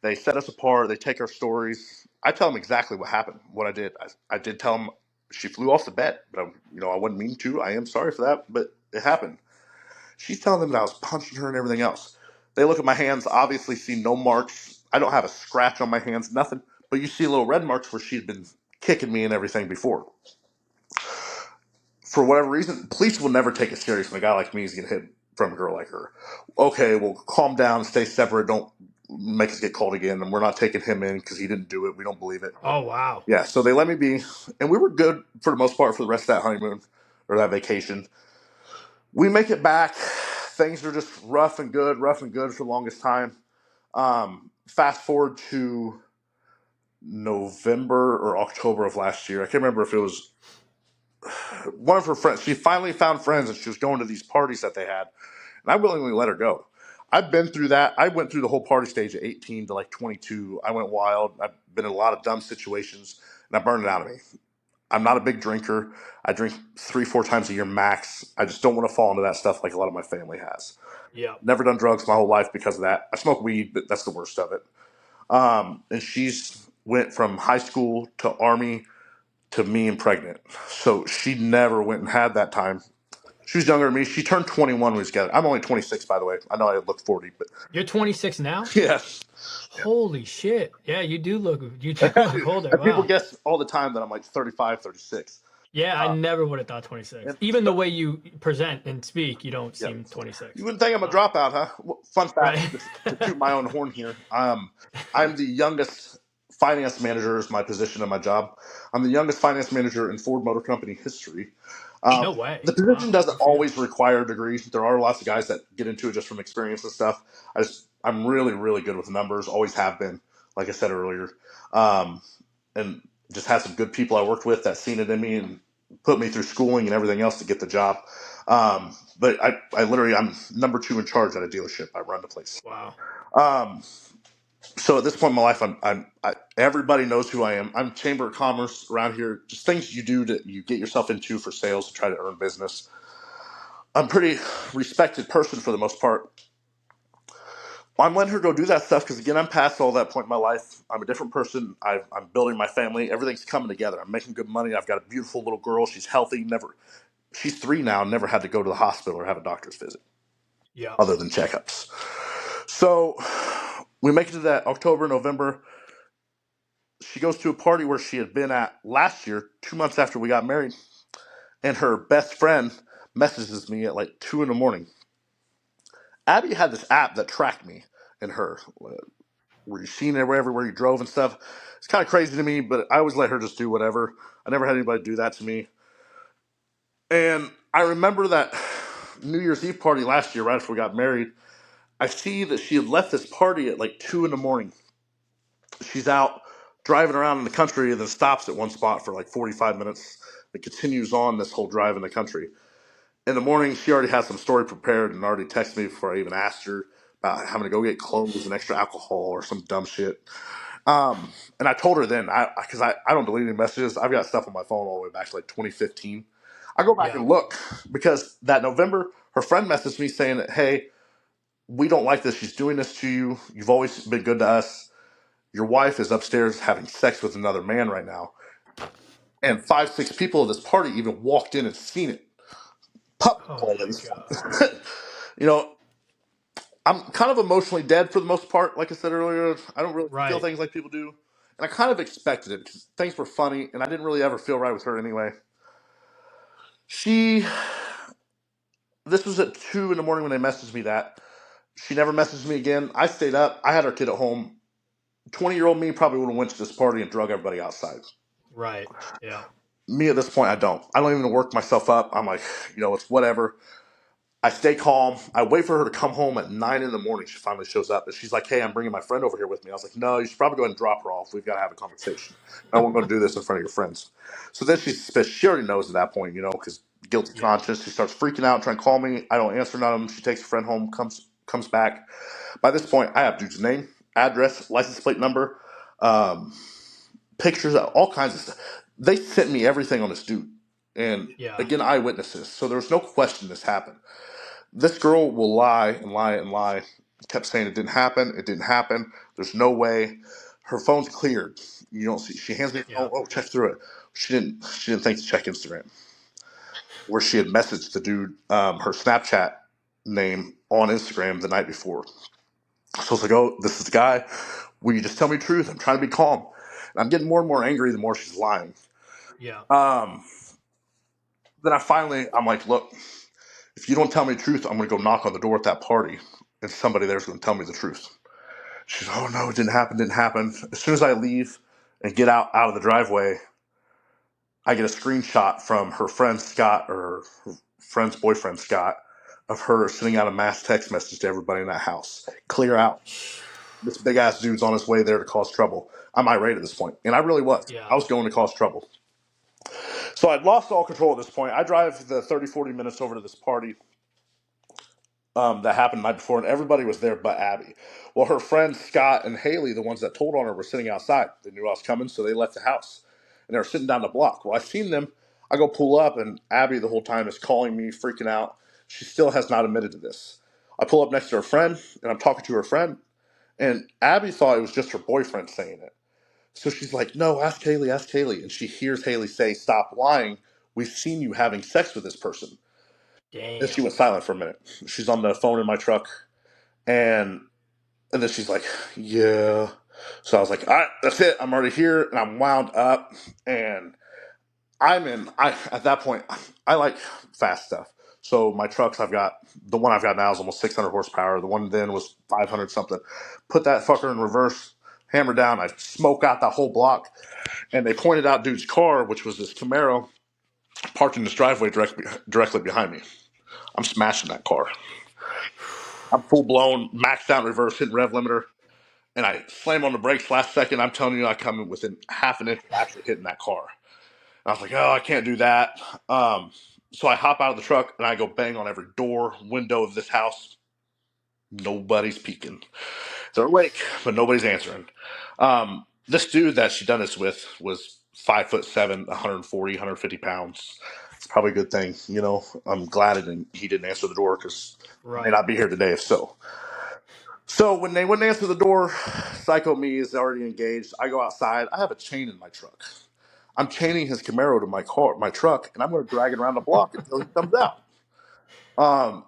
They set us apart. They take our stories. I tell them exactly what happened, what I did. I did tell them she flew off the bed, but I wasn't mean to. I am sorry for that, but it happened. She's telling them that I was punching her and everything else. They look at my hands, obviously see no marks. I don't have a scratch on my hands, nothing. But you see little red marks where she'd been kicking me and everything before. For whatever reason, police will never take it serious when a guy like me is getting hit from a girl like her. Okay, well, calm down, stay separate, don't make us get called again, and we're not taking him in because he didn't do it. We don't believe it. Oh, wow. Yeah, so they let me be, and we were good for the most part for the rest of that honeymoon or that vacation. We make it back. Things are just rough and good for the longest time. Fast forward to November or October of last year. I can't remember if it was one of her friends. She finally found friends and she was going to these parties that they had. And I willingly let her go. I've been through that. I went through the whole party stage at 18 to like 22. I went wild. I've been in a lot of dumb situations and I burned it out of me. I'm not a big drinker. I drink 3, 4 times a year max. I just don't want to fall into that stuff like a lot of my family has. Yeah. Never done drugs my whole life because of that. I smoke weed, but that's the worst of it. And she's went from high school to army to me and pregnant. So she never went and had that time. She was younger than me. She turned 21 when we was together. I'm only 26, by the way. I know I look 40, but You're 26 now? yes. Holy shit. Yeah, you do look older. People Wow. guess all the time that I'm like 35, 36. Yeah, I Uh, never would have thought 26. and Even the way you present and speak, you don't yeah, seem you 26. wouldn't think I'm a Wow. dropout, huh? Well, fun fact, Right. to toot my own horn here. I'm the youngest finance manager is my position in my job. I'm the youngest finance manager in Ford Motor Company history. Um, No way. the position Wow. doesn't Good for you. always require a degree. There are lots of guys that get into it just from experience and stuff. I'm really, really good with numbers. Always have been, like I said earlier, um, and just had some good people I worked with that seen it in me and put me through schooling and everything else to get the job. But I literally, I'm number 2 in charge at a dealership. I run the place. Wow. Um, so at this point in my life, everybody knows who I am. I'm Chamber of Commerce around here. Just things you do to you get yourself into for sales to try to earn business. I'm a pretty respected person for the most part. I'm letting her go do that stuff because again, I'm past all that point in my life. I'm a different person. I'm building my family. Everything's coming together. I'm making good money. I've got a beautiful little girl. She's healthy. She's 3 now. Never had to go to the hospital or have a doctor's visit Yeah. other than checkups. So we make it to that October, November. She goes to a party where she had been at last year, 2 months after we got married, and her best friend messages me at like 2 in the morning. Abby had this app that tracked me and her, where you seen her everywhere you drove and stuff. It's kind of crazy to me, but I always let her just do whatever. I never had anybody do that to me. And I remember that New Year's Eve party last year, right after we got married. I see that she had left this party at like 2 in the morning. She's out driving around in the country and then stops at one spot for like 45 minutes. It continues on this whole drive in the country. In the morning, she already had some story prepared and already texted me before I even asked her about having to go get clothes and extra alcohol or some dumb shit. And I told her then, I don't delete any messages. I've got stuff on my phone all the way back to like 2015. I go back Yeah. and look because that November, her friend messaged me saying that, hey, we don't like this. She's doing this to you. You've always been good to us. Your wife is upstairs having sex with another man right now. And 5, 6 people at this party even walked in and seen it. Pup Oh my Coleman's. god. You know, I'm kind of emotionally dead for the most part. Like I said earlier, I don't really feel Right. things like people do. And I kind of expected it because things were funny and I didn't really ever feel right with her anyway. She, this was at 2 in the morning when they messaged me that. She never messaged me again. I stayed up. I had our kid at home. 20-year-old me probably would have went to this party and drug everybody outside. Right. Yeah. Me at this point, I don't. I don't even work myself up. I'm like, it's whatever. I stay calm. I wait for her to come home at 9 in the morning. She finally shows up, and she's like, "Hey, I'm bringing my friend over here with me." I was like, "No, you should probably go ahead and drop her off. We've got to have a conversation. I don't want to go do this in front of your friends." So then she's suspicious. She already knows at that point, because guilty Yeah. conscience. She starts freaking out, trying to call me. I don't answer none of them. She takes a friend home, comes back. By this point, I have dude's name, address, license plate number, um, pictures, all kinds of stuff. They sent me everything on this dude, and Yeah. again, eyewitnesses. So there was no question this happened. This girl will lie and lie and lie. Kept saying it didn't happen. It didn't happen. There's no way. Her phone's cleared. You don't see. She hands me her Yeah. phone. Oh, check through it. She didn't. She didn't think to check Instagram, where she had messaged the dude her Snapchat name on Instagram the night before. So I was like, oh, this is the guy. Will you just tell me the truth? I'm trying to be calm. And I'm getting more and more angry the more she's lying. Yeah. Um, then I'm like, look, if you don't tell me the truth, I'm going to go knock on the door at that party, and somebody there's going to tell me the truth. She's, oh no, it didn't happen, didn't happen. As soon as I leave and get out of the driveway, I get a screenshot from her friend Scott, or her friend's boyfriend Scott, of her sending out a mass text message to everybody in that house. Clear out. This big ass dude's on his way there to cause trouble. I'm irate at this point, and I really was. I Yeah. was going to cause trouble. So I'd lost all control at this point. I drive the 30, 40 minutes over to this party that happened the night before, and everybody was there but Abby. Well, her friends Scott and Haley, the ones that told on her, were sitting outside. They knew I was coming, so they left the house, and they were sitting down the block. Well, I seen them. I go pull up, and Abby the whole time is calling me, freaking out. She still has not admitted to this. I pull up next to her friend, and I'm talking to her friend, and Abby thought it was just her boyfriend saying it. So she's like, "No, ask Haley, ask Haley," and she hears Haley say, "Stop lying. We've seen you having sex with this person." And she Damn. went silent for a minute. She's on the phone in my truck, and then she's like, "Yeah." So I was like, "All right, that's it. I'm already here, and I'm wound up, and I'm in." I at that point, I like fast stuff. So my trucks, I've got the one I've got now is almost 600 horsepower. The one then was 500 something. Put that fucker in reverse, hammer down. I smoke out that whole block, and they pointed out dude's car, which was this Camaro, parked in this driveway directly behind me. I'm smashing that car. I'm full blown, maxed out reverse, hitting rev limiter, and I slam on the brakes last second. I'm telling you, I come in within half an inch of actually hitting that car. And I was like, oh, I can't do that. So I hop out of the truck and I go bang on every door, window of this house. Nobody's peeking. They're awake, but nobody's answering. This dude that she done this with was 5'7", 140, 150 pounds. It's probably a good thing, I'm glad he didn't answer the door because I may Right. not be here today if so. So when they wouldn't answer the door, Psycho Me is already engaged. I go outside. I have a chain in my truck. I'm chaining his Camaro to my truck, and I'm going to drag it around the block until he comes out. Um,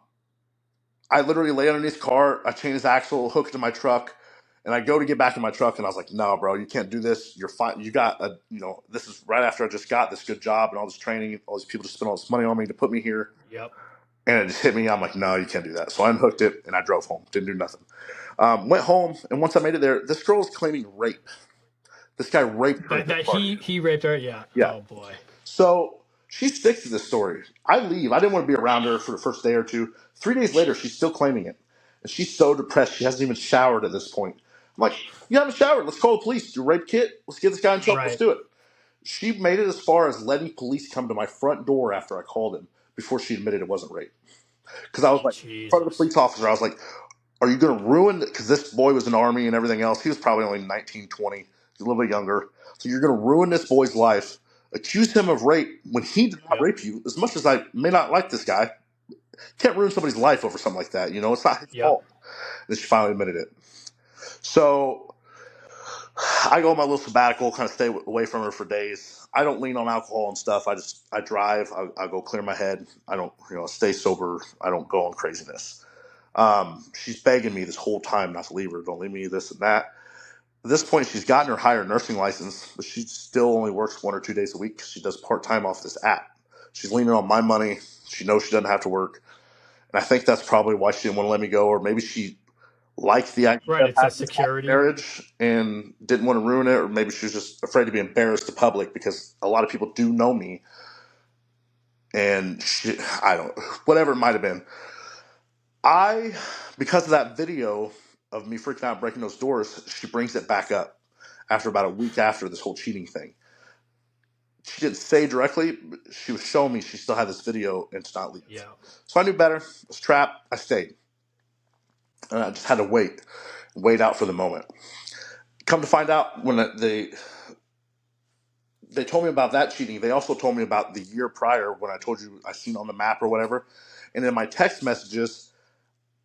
I literally lay underneath the car. I chain his axle, hook it to my truck, and I go to get back in my truck, and I was like, "No, bro, you can't do this. You're fine. You got this is right after I just got this good job and all this training. All these people just spent all this money on me to put me here, Yep. and it just hit me. I'm like, no, you can't do that. So I unhooked it, and I drove home. Didn't do nothing. Went home, and once I made it there, this girl is claiming rape. This guy raped her at That this that party. he raped her. Yeah. Yeah. Oh boy. So she sticks to this story. I leave. I didn't want to be around her for the first day or two. 3 days later, she's still claiming it. And she's so depressed, she hasn't even showered at this point. I'm like, you haven't showered. Let's call the police. Do a rape kit. Let's get this guy in trouble. Let's Right. do it. She made it as far as letting police come to my front door after I called him before she admitted it wasn't rape. Because I was like, in front of the Jesus. police officer, I was like, Are you going to ruin it? Because this boy was in the Army and everything else. He was probably only 19, 20. He's a little bit younger. So you're going to ruin this boy's life, accuse him of rape when he did not Yep. rape you. As much as I may not like this guy, can't ruin somebody's life over something like that. You know, it's not his Yep. fault. And she finally admitted it. So I go on my little sabbatical, kind of stay away from her for days. I don't lean on alcohol and stuff. I drive. I go clear my head. I don't, stay sober. I don't go on craziness. She's begging me this whole time not to leave her. Don't leave me, this and that. At this point, she's gotten her higher nursing license, but she still only works 1 or 2 days a week. She does part time off this app. She's leaning on my money. She knows she doesn't have to work. And I think that's probably why she didn't want to let me go, or maybe she liked the idea Right. of It's that having this happy security. marriage and didn't want to ruin it, or maybe she was just afraid to be embarrassed to public because a lot of people do know me. And I don't, whatever it might have been. Because of that video of me freaking out breaking those doors, she brings it back up after about a week after this whole cheating thing. She didn't say directly, but she was showing me she still had this video and to not leave. Yeah. So I knew better. I was trapped. I stayed. And I just had to wait out for the moment. Come to find out, when they told me about that cheating, they also told me about the year prior when I told you I seen on the map or whatever. And in my text messages,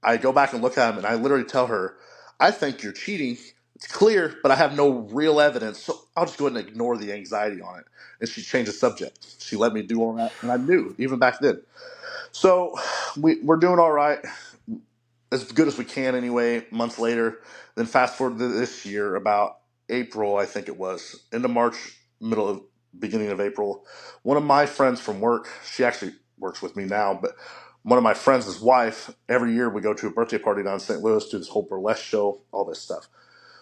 I go back and look at them, and I literally tell her, I think you're cheating. It's clear, but I have no real evidence, so I'll just go ahead and ignore the anxiety on it. And she changed the subject. She let me do all that, and I knew, even back then. So we're doing all right, as good as we can anyway, months later. Then fast forward to this year, about April, I think it was, into March, beginning of April. One of my friends from work, she actually works with me now, but one of my friends' wife, every year we go to a birthday party down in St. Louis, do this whole burlesque show, all this stuff.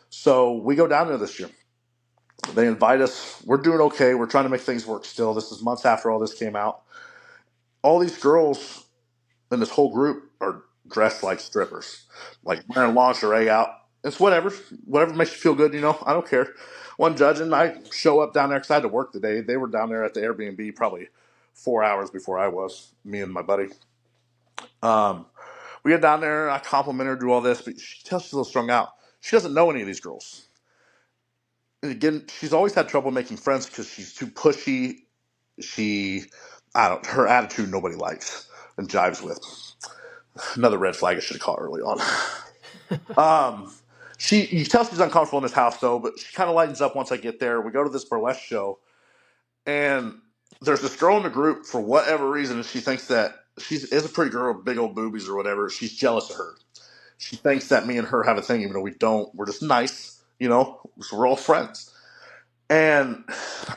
So we go down there this year. They invite us. We're doing okay. We're trying to make things work still. This is months after all this came out. All these girls in this whole group are dressed like strippers, like wearing lingerie out. It's whatever makes you feel good. I don't care. One judging, I show up down there because I had to work the day. They were down there at the Airbnb probably 4 hours before I was. Me and my buddy. Um, we get down there. I compliment her, do all this, but she tells she's a little strung out. She doesn't know any of these girls. And again, she's always had trouble making friends because she's too pushy. She, I don't. Her attitude nobody likes and jives with. Another red flag I should have caught early on. Um, you tell she's uncomfortable in this house though, but she kind of lightens up once I get there. We go to this burlesque show, and there's this girl in the group for whatever reason. She thinks that is a pretty girl with big old boobies or whatever. She's jealous of her. She thinks that me and her have a thing, even though we don't. We're just nice, so we're all friends. And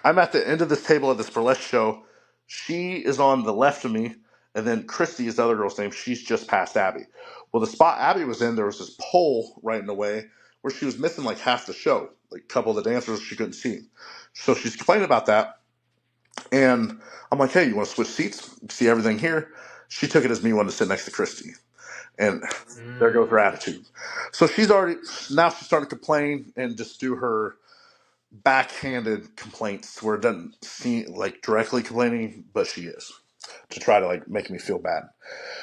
I'm at the end of this table at this burlesque show. She is on the left of me, and then Christy is the other girl's name. She's just past Abby. Well, the spot Abby was in, there was this pole right in the way where she was missing like half the show. Like a couple of the dancers she couldn't see. So she's complaining about that. And I'm like, hey, you want to switch seats? See everything here? She took it as me wanting to sit next to Christy. And there goes her attitude. So she's starting to complain and just do her backhanded complaints where it doesn't seem like directly complaining, but she is, to try to like make me feel bad.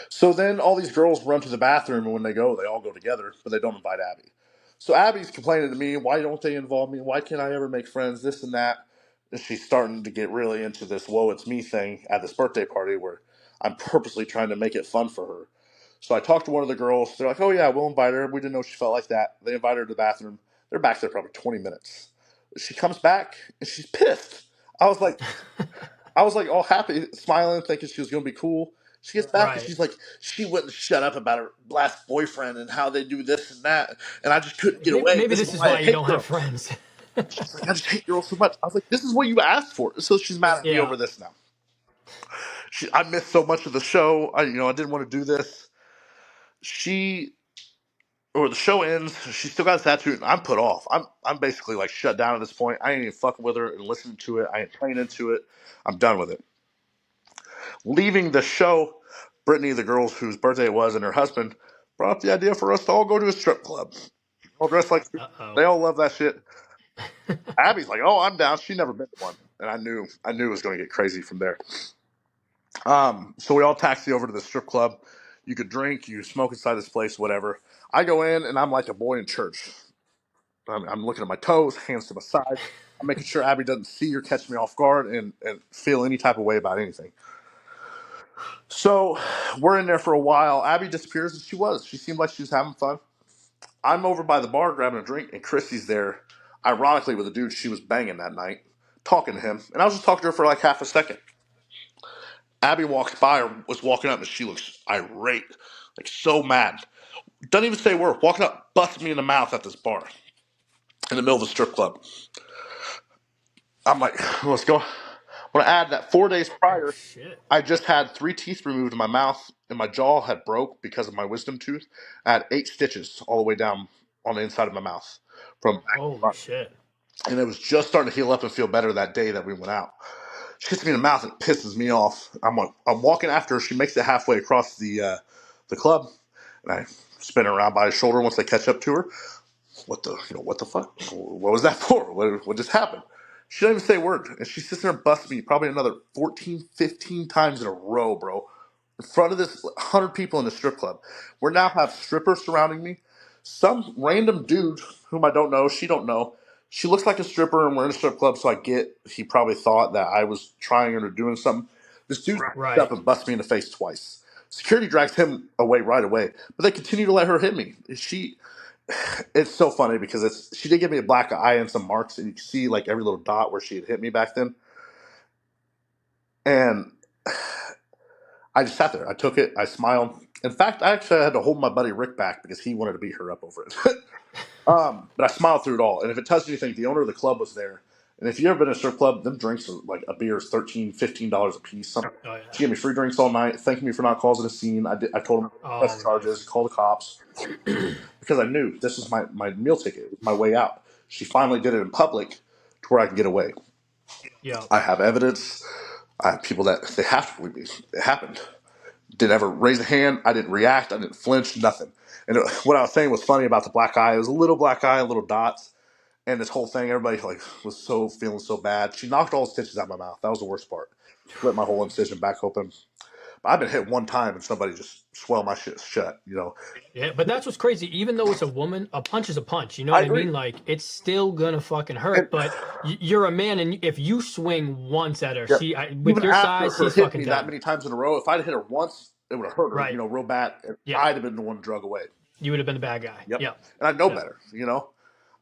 So then all these girls run to the bathroom, and when they go, they all go together, but they don't invite Abby. So Abby's complaining to me, why don't they involve me? Why can't I ever make friends? This and that. And she's starting to get really into this "whoa, it's me" thing at this birthday party where I'm purposely trying to make it fun for her. So I talked to one of the girls. They're like, "Oh yeah, we'll invite her." We didn't know she felt like that. They invite her to the bathroom. They're back there probably 20 minutes. She comes back and she's pissed. I was like, I was like all happy, smiling, thinking she was going to be cool. She gets back and Right. she's like, she wouldn't shut up about her last boyfriend and how they do this and that, and I just couldn't get away. Maybe This is this is why I why you hate don't have girls. friends. She's like, I just hate girls so much. I was like, this is what you asked for. So she's mad at me Yeah. over this now. I missed so much of the show. I didn't want to do this. She or the show ends. She still got this attitude, and I'm put off. I'm basically like shut down at this point. I ain't even fucking with her and listening to it. I ain't playing into it. I'm done with it. Leaving the show, Brittany, the girl whose birthday it was, and her husband brought up the idea for us to all go to a strip club. All dressed like Uh oh. they all love that shit. Abby's like, "Oh, I'm down." She never been to one, and I knew it was going to get crazy from there. So we all taxi over to the strip club. You could drink, you smoke inside this place, whatever. I go in and I'm like a boy in church. I'm looking at my toes, hands to my side. I'm making sure Abby doesn't see or catch me off guard and feel any type of way about anything. So we're in there for a while. Abby disappears, and she seemed like she was having fun. I'm over by the bar grabbing a drink, and Christy's there, ironically with a dude she was banging that night, talking to him. And I was just talking to her for like half a second. Abby walks by, or was walking up, and she looks irate, like so mad. Doesn't even say a word. Walking up, busts me in the mouth at this bar in the middle of a strip club. I'm like, what's going on? I want to add that 4 days Oh prior, shit. I just had 3 teeth removed in my mouth, and my jaw had broke because of my wisdom tooth. I had 8 stitches all the way down on the inside of my mouth from back to Holy front. shit. And it was just starting to heal up and feel better that day that we went out. She hits me in the mouth and it pisses me off. I'm walking after her. She makes it halfway across the club, and I spin her around by her shoulder once I catch up to her. What the fuck? What was that for? What just happened? She didn't even say a word. And she sits there and busts me probably another 14, 15 times in a row, bro. In front of this 100 people in the strip club. We now have strippers surrounding me. Some random dude whom I don't know, she don't know. She looks like a stripper and we're in a strip club, so I get he probably thought that I was trying her or doing something. This dude comes Right. up and busts me in the face twice. Security drags him away right away, but they continue to let her hit me. It's so funny because she did give me a black eye and some marks, and you can see like every little dot where she had hit me back then. And I just sat there. I took it. I smiled. In fact, I actually had to hold my buddy Rick back because he wanted to beat her up over it. But I smiled through it all. And if it tells you anything, the owner of the club was there. And if you've ever been to a strip club, them drinks are like a beer is $13, $15 a piece. Oh yeah. She gave me free drinks all night, thanking me for not causing a scene. I told him to press Oh charges, nice. call the cops, because I knew this was my meal ticket. It was my way out. She finally did it in public to where I could get away. Yep. I have evidence. I have people that they have to believe me. It happened. Didn't ever raise a hand. I didn't react. I didn't flinch. Nothing. And what I was saying was funny about the black eye. It was a little black eye, little dots, and this whole thing. Everybody like was so feeling so bad. She knocked all the stitches out of my mouth. That was the worst part. Split my whole incision back open. But I've been hit one time and somebody just swelled my shit shut. Yeah, but that's what's crazy. Even though it's a woman, a punch is a punch. You know I what I agree. mean? Like it's still gonna fucking And hurt. But you're a man, and if you swing once at her, yeah, with even your after size, her she's hit fucking me that done. many times in a row, if I'd hit her once, it would have hurt her, Right. real bad. And Yeah. I'd have been the one drug away. You would have been the bad guy. Yep. Yep. And I know Yep. better.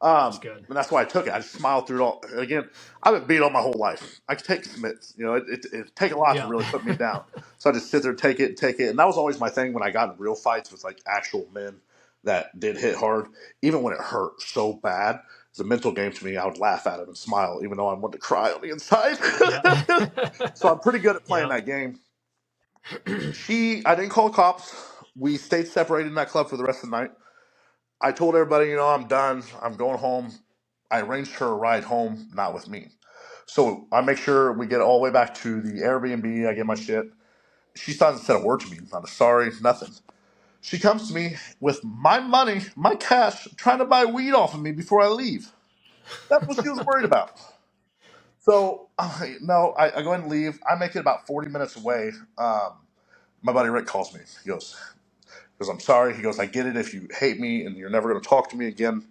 That's good. And that's why I took it. I just smiled through it all. And again, I've been beat on my whole life. I could take smits. It take a lot to Yeah. really put me down. So I just sit there, take it. And that was always my thing when I got in real fights with like actual men that did hit hard. Even when it hurt so bad, it's a mental game to me. I would laugh at it and smile, even though I wanted to cry on the inside. Yeah. So I'm pretty good at playing Yep. that game. I didn't call the cops. We stayed separated in that club for the rest of the night. I told everybody, I'm done. I'm going home. I arranged her a ride home, not with me. So I make sure we get all the way back to the Airbnb. I get my shit. She doesn't say a word to me. Not a sorry, nothing. She comes to me with my money, my cash, trying to buy weed off of me before I leave. That's what she was worried about. So, no, I go ahead and leave. I make it about 40 minutes away. My buddy Rick calls me. He goes, I'm sorry. He goes, I get it if you hate me and you're never going to talk to me again.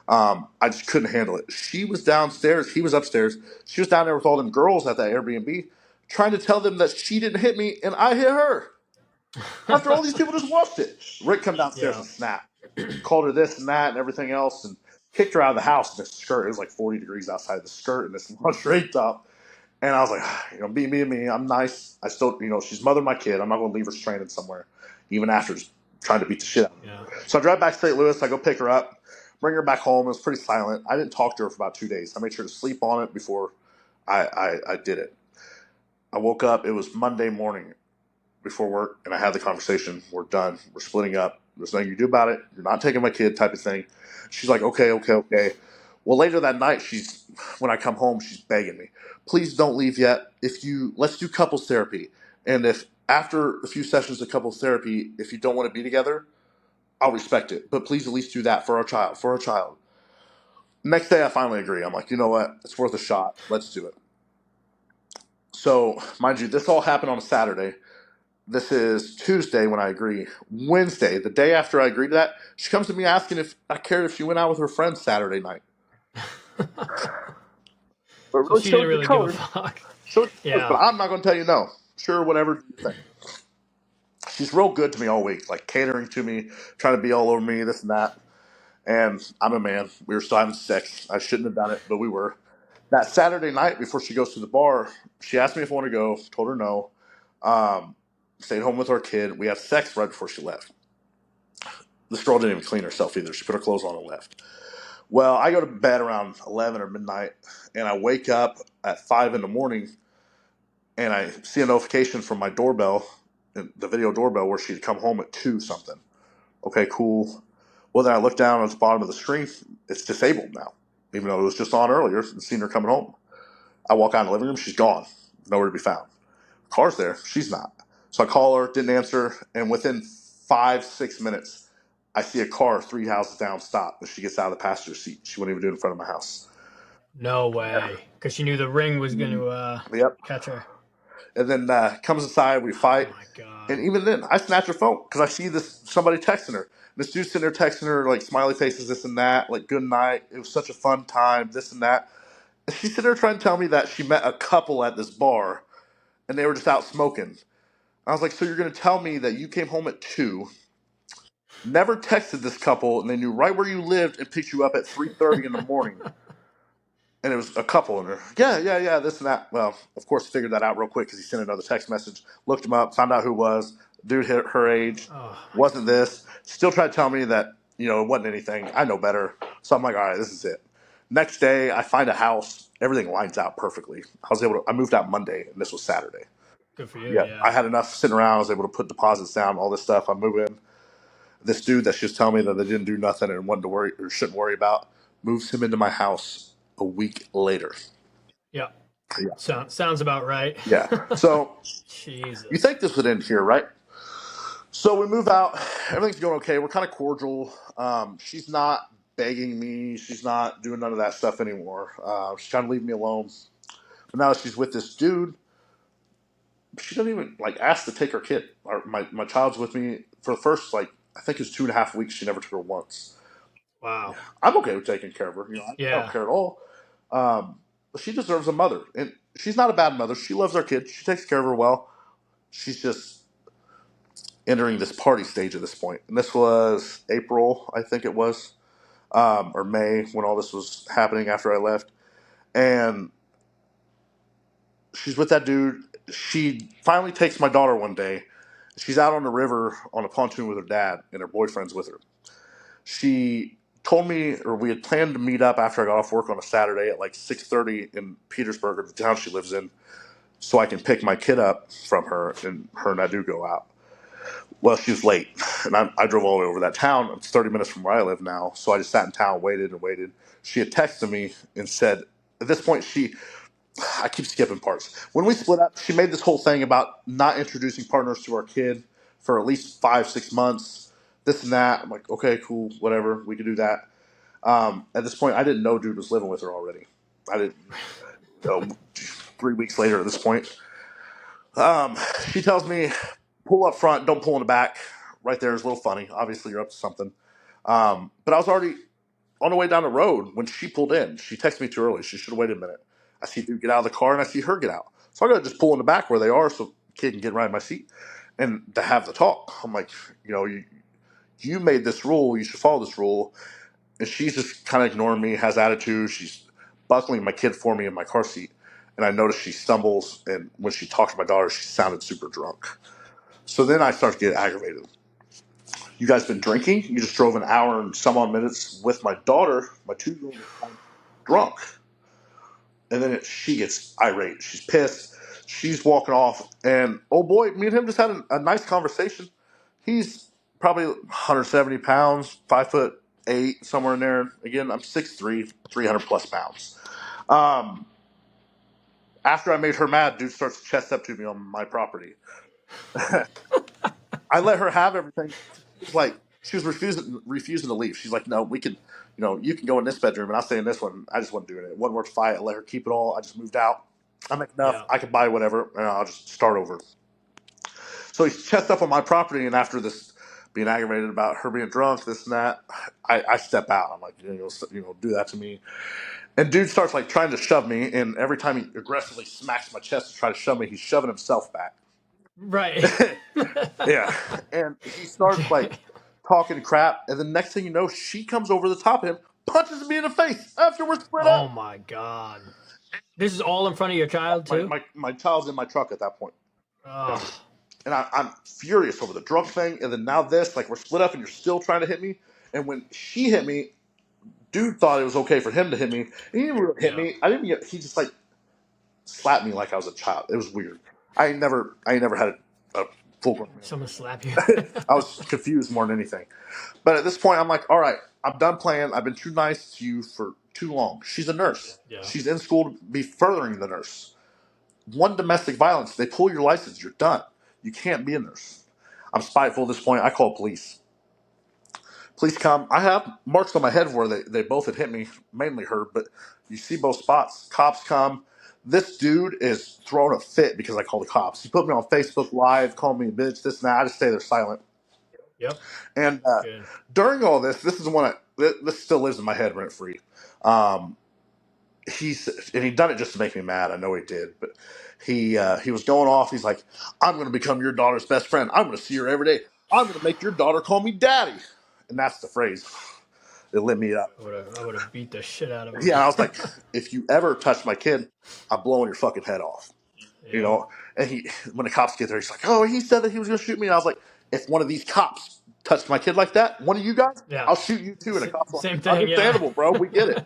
I just couldn't handle it. She was downstairs. He was upstairs. She was down there with all them girls at that Airbnb trying to tell them that she didn't hit me and I hit her. After all these people just watched it. Rick come downstairs Yeah. and snap. Called her this and that and everything else and kicked her out of the house in this skirt. It was like 40 degrees outside the skirt and this lingerie top. And I was like, be me. I'm nice. I still, she's mothering my kid. I'm not going to leave her stranded somewhere, even after trying to beat the shit out of her. Yeah. So I drive back to St. Louis. I go pick her up, bring her back home. It was pretty silent. I didn't talk to her for about 2 days. I made sure to sleep on it before I did it. I woke up. It was Monday morning before work, and I had the conversation. We're done. We're splitting up. There's nothing you do about it. You're not taking my kid, type of thing. She's like, okay. Well, later that night, when I come home, she's begging me, please don't leave yet. Let's do couples therapy, and if after a few sessions of couples therapy, if you don't want to be together, I'll respect it. But please at least do that for our child. For our child. Next day, I finally agree. I'm like, you know what? It's worth a shot. Let's do it. So, mind you, this all happened on a Saturday. This is Tuesday when I agree. Wednesday, the day after I agreed to that, she comes to me asking if I cared if she went out with her friends Saturday night. But it So really she didn't shows your really give a colors. fuck. Shows your colors, but Yeah. I'm not going to tell you no. Sure, whatever do you think. She's real good to me all week, like catering to me, trying to be all over me, this and that. And I'm a man. We were still having sex. I shouldn't have done it, but we were. That Saturday night before she goes to the bar, she asked me if I want to go. Told her no. Um, Stayed home with our kid. We had sex right before she left. This girl didn't even clean herself either. She put her clothes on and left. Well, I go to bed around 11 or midnight, and I wake up at 5 in the morning, and I see a notification from my doorbell, the video doorbell, where she'd come home at 2 something. Okay, cool. Well, then I look down at the bottom of the screen. It's disabled now, even though it was just on earlier and seen her coming home. I walk out in the living room. She's gone. Nowhere to be found. Car's there. She's not. So I call her, didn't answer, and within 5, 6 minutes, I see a car 3 houses down stop. But she gets out of the passenger seat. She wouldn't even do it in front of my house. No way. Because she knew the ring was going to Yep. catch her. And then comes inside, we Oh fight, my and God. even then, I snatch her phone because I see this somebody texting her. This dude's sitting there texting her like smiley faces, this and that, like good night. It was such a fun time, this and that. And she's sitting there trying to tell me that she met a couple at this bar, and they were just out smoking. I was like, so you're going to tell me that you came home at 2, never texted this couple, and they knew right where you lived and picked you up at 3:30 in the morning, and it was a couple, and they're yeah, this and that. Well, of course, figured that out real quick because he sent another text message, looked him up, found out who it was. Dude hit her age, Oh my wasn't this. Still tried to tell me that it wasn't anything. I know better, so I'm like, all right, this is it. Next day, I find a house. Everything lines out perfectly. I moved out Monday, and this was Saturday. Good for you. Yeah, I Yeah. had enough sitting around. I was able to put deposits down, all this stuff. I move in. This dude that's just telling me that they didn't do nothing and wasn't to worry or shouldn't worry about moves him into my house a week later. Yeah. Yeah. Sounds about right. Yeah. So you Jesus. think this would end here, right? So we move out. Everything's going okay. We're kind of cordial. She's not begging me. She's not doing none of that stuff anymore. She's trying to leave me alone. But now that she's with this dude, she doesn't even like ask to take her kid. My child's with me for the first I think it's 2.5 weeks. She never took her once. Yeah, Wow. I'm okay with taking care of her. I don't Yeah. care at all. But she deserves a mother, and she's not a bad mother. She loves our kids. She takes care of her well. She's just entering this party stage at this point, and this was April, I think it was, or May when all this was happening after I left, and she's with that dude. She finally takes my daughter one day. She's out on the river on a pontoon with her dad, and her boyfriend's with her. She told me, or we had planned to meet up after I got off work on a Saturday at like 6:30 in Petersburg, or the town she lives in, so I can pick my kid up from her, and her and I do go out. Well, she was late, and I drove all the way over that town. It's 30 minutes from where I live now, so I just sat in town, waited and waited. She had texted me and said, at this point, I keep skipping parts. When we split up, she made this whole thing about not introducing partners to our kid for at least 5, 6 months, this and that. I'm like, okay, cool, whatever, we could do that. At this point, I didn't know dude was living with her already. I didn't know. 3 weeks later, at this point, um, she tells me, "Pull up front, don't pull in the back." Right there is a little funny. Obviously, you're up to something. But I was already on the way down the road when she pulled in. She texted me too early. She should have waited a minute. I see dude get out of the car and I see her get out. So I got to just pull in the back where they are so kid can get right in my seat and to have the talk. I'm like, you made this rule. You should follow this rule. And she's just kind of ignoring me, has attitude. She's buckling my kid for me in my car seat. And I notice she stumbles. And when she talked to my daughter, she sounded super drunk. So then I start to get aggravated. You guys been drinking? You just drove an hour and some odd minutes with my daughter, my 2 year old, drunk. And then she gets irate. She's pissed. She's walking off. And oh boy, me and him just had a nice conversation. He's probably 170 pounds, 5'8", somewhere in there. Again, I'm 6'3", 300 plus pounds. Um, After I made her mad, dude starts to chest up to me on my property. I let her have everything. She was like, she was refusing to leave. She's like, no, we can, you can go in this bedroom and I'll stay in this one. I just wasn't doing it. It wasn't worth the fight. I let her keep it all. I just moved out. I make enough. Yeah. I can buy whatever and I'll just start over. So he's chest up on my property, and after this, being aggravated about her being drunk, this and that, I step out. I'm like, do that to me. And dude starts like trying to shove me, and every time he aggressively smacks my chest to try to shove me, he's shoving himself back. Right. Yeah, and he starts like talking crap, and the next thing you know, she comes over the top of him, punches me in the face after we're split Oh up. my god. This is all in front of your child My too? my, my child's in my truck at that point. Yeah. Oh, And I'm furious over the drunk thing, and then now this, like we're split up, and you're still trying to hit me. And when she hit me, dude thought it was okay for him to hit me. And he didn't really hit yeah. me. I didn't get. He just like slapped me like I was a child. It was weird. I ain't never had a full grown Someone slap you. man. I was confused more than anything. But at this point, I'm like, all right, I'm done playing. I've been too nice to you for too long. She's a nurse. Yeah. She's in school to be furthering the nurse. One domestic violence, they pull your license. You're done. You can't be a nurse. I'm spiteful at this point. I call police. Police come. I have marks on my head where they both had hit me, mainly her, but you see both spots. Cops come. This dude is throwing a fit because I call the cops. He put me on Facebook Live, called me a bitch, this and that. I just stay there silent. Yep. And Good. during all this, this is the one this still lives in my head rent free. Um, he done it just to make me mad. I know he did, but he was going off. He's like, "I'm going to become your daughter's best friend. I'm going to see her every day. I'm going to make your daughter call me daddy." And that's the phrase. It lit me up. I would have beat the shit out of him. Yeah, I was like, if you ever touch my kid, I'm blowing your fucking head off. You Yeah. know. And when the cops get there, he's like, "Oh, he said that he was going to shoot me." And I was like, "If one of these cops touched my kid like that, one of you guys, Yeah. I'll shoot you too." And the cops were Same like, thing, yeah. "Understandable, bro. We get it."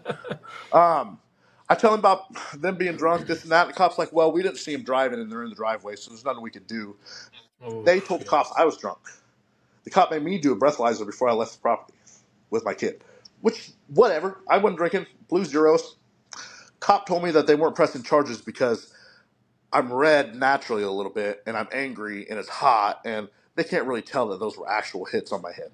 I tell him about them being drunk, this and that. And the cop's like, "Well, we didn't see him driving, and they're in the driveway, so there's nothing we could do." They Oof, told the yeah. cops I was drunk. The cop made me do a breathalyzer before I left the property with my kid. Which, whatever. I wasn't drinking. Blue zeros. Cop told me that they weren't pressing charges because I'm red naturally a little bit, and I'm angry, and it's hot, and they can't really tell that those were actual hits on my head.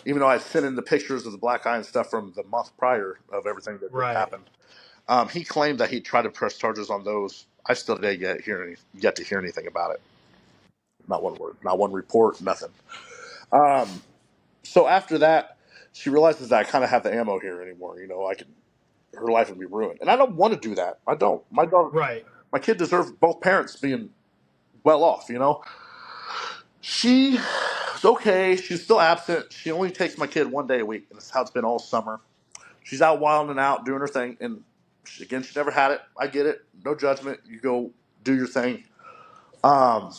Even though I sent in the pictures of the black eye and stuff from the month prior of everything that had Right. happened. He claimed that he'd tried to press charges on those. I still today yet to hear anything about it. Not one word, not one report, nothing. Um, so after that, she realizes that I kind of have the ammo here anymore. I could, her life would be ruined, and I don't want to do that. I don't. My daughter, Right. my kid deserves both parents being well off. She's okay. She's still absent. She only takes my kid one day a week, and that's how it's been all summer. She's out wilding out, doing her thing, and again, she never had it. I get it. No judgment. You go do your thing. Um,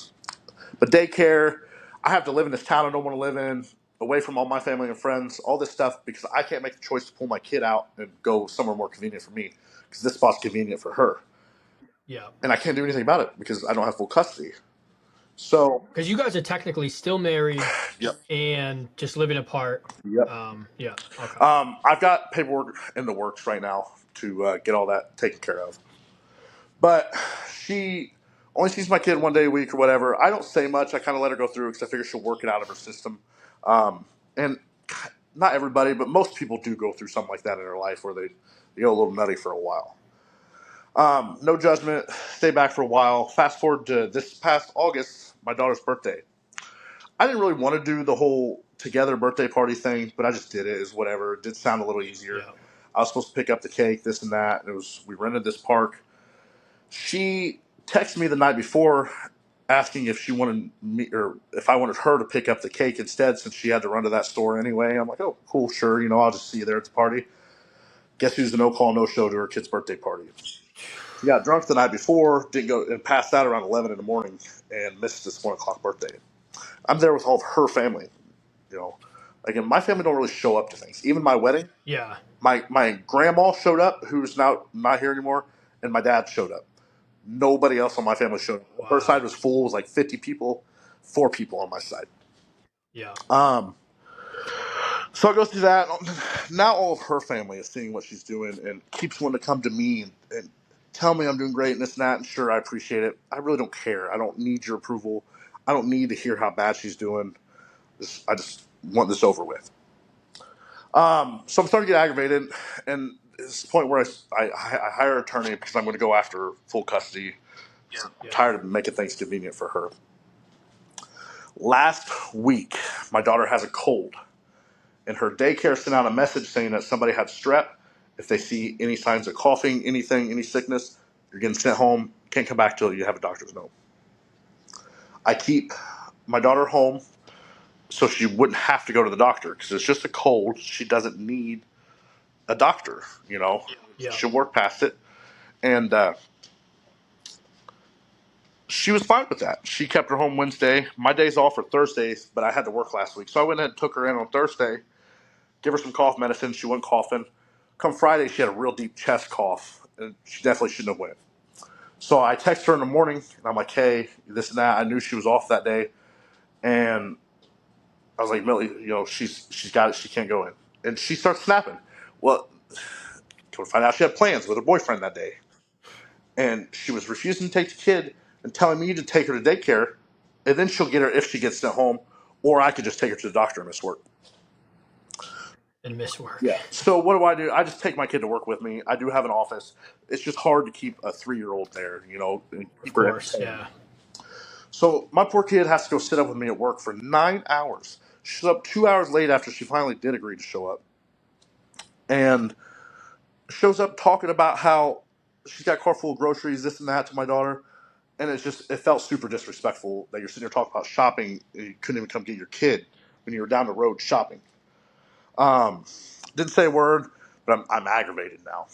but daycare, I have to live in this town I don't want to live in, away from all my family and friends, all this stuff because I can't make the choice to pull my kid out and go somewhere more convenient for me because this spot's convenient for her. Yeah. And I can't do anything about it because I don't have full custody. So, Because you guys are technically still married yep, and just living apart. yep. Yeah. Okay. I've got paperwork in the works right now to get all that taken care of. But she only sees my kid one day a week or whatever. I don't say much. I kind of let her go through because I figure she'll work it out of her system. And not everybody, but most people do go through something like that in their life where they go a little nutty for a while. No judgment. Stay back for a while. Fast forward to this past August, my daughter's birthday. I didn't really want to do the whole together birthday party thing, but I just did it. It was whatever. It did sound a little easier. Yeah. I was supposed to pick up the cake, this and that. And we rented this park. She texted me the night before asking if she wanted me or if I wanted her to pick up the cake instead since she had to run to that store anyway. I'm like, oh, cool, sure. I'll just see you there at the party. Guess who's the no call, no show to her kid's birthday party? She got drunk the night before, didn't go and passed out around 11 in the morning and missed this 1 o'clock birthday. I'm there with all of her family. You know, Again, my family don't really show up to things. Even my wedding, Yeah. my grandma showed up, who's now not here anymore, and my dad showed up. Nobody else on my family showed up. Her Wow. side was full. It was like 50 people, 4 people on my side. Yeah. So I go through that. Now all of her family is seeing what she's doing and keeps wanting to come to me and tell me I'm doing great and this and that. And sure, I appreciate it. I really don't care. I don't need your approval. I don't need to hear how bad she's doing. I just want this over with. So I'm starting to get aggravated, and it's the point where I hire an attorney because I'm going to go after full custody. I'm Yeah. tired of making things convenient for her. Last week, my daughter has a cold, and her daycare sent out a message saying that somebody had strep. If they see any signs of coughing, anything, any sickness, you're getting sent home. Can't come back till you have a doctor's note. I keep my daughter home so she wouldn't have to go to the doctor because it's just a cold. She doesn't need a doctor, you know. Yeah. She'll work past it. And she was fine with that. She kept her home Wednesday. My days off are Thursdays, but I had to work last week. So I went ahead and took her in on Thursday, give her some cough medicine. She wasn't coughing. Come Friday, she had a real deep chest cough, and she definitely shouldn't have went. So I text her in the morning, and I'm like, hey, this and that. I knew she was off that day. And I was like, Millie, she's got it. She can't go in. And she starts snapping. Well, come to find out she had plans with her boyfriend that day. And she was refusing to take the kid and telling me to take her to daycare. And then she'll get her if she gets sent home. Or I could just take her to the doctor and miss work. And miss work. Yeah. So what do? I just take my kid to work with me. I do have an office. It's just hard to keep a 3-year-old there, and Of keep her course, entertained. yeah. So my poor kid has to go sit up with me at work for 9 hours. She's up 2 hours late after she finally did agree to show up, and shows up talking about how she's got a car full of groceries, this and that to my daughter. And it felt super disrespectful that you're sitting here talking about shopping and you couldn't even come get your kid when you were down the road shopping. Um, didn't say a word, but I'm aggravated now.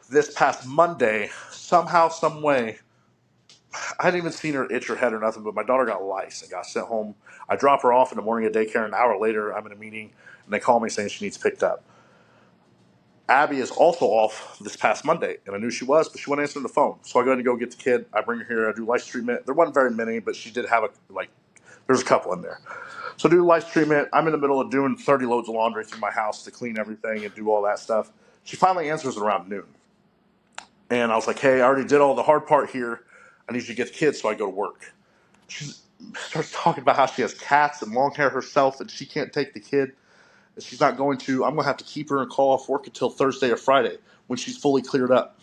This past Monday, somehow, some way, I hadn't even seen her itch her head or nothing, but my daughter got lice and got sent home. I drop her off in the morning at daycare. An hour later, I'm in a meeting, and they call me saying she needs picked up. Abby is also off this past Monday, and I knew she was, but she wasn't answering the phone. So I go ahead and go get the kid. I bring her here. I do lice treatment. There wasn't very many, but she did have there's a couple in there. So I do lice treatment. I'm in the middle of doing 30 loads of laundry through my house to clean everything and do all that stuff. She finally answers around noon. And I was like, hey, I already did all the hard part here. I need you to get the kids so I go to work. She starts talking about how she has cats and long hair herself and she can't take the kid. And she's not going to. I'm going to have to keep her and call off work until Thursday or Friday when she's fully cleared up.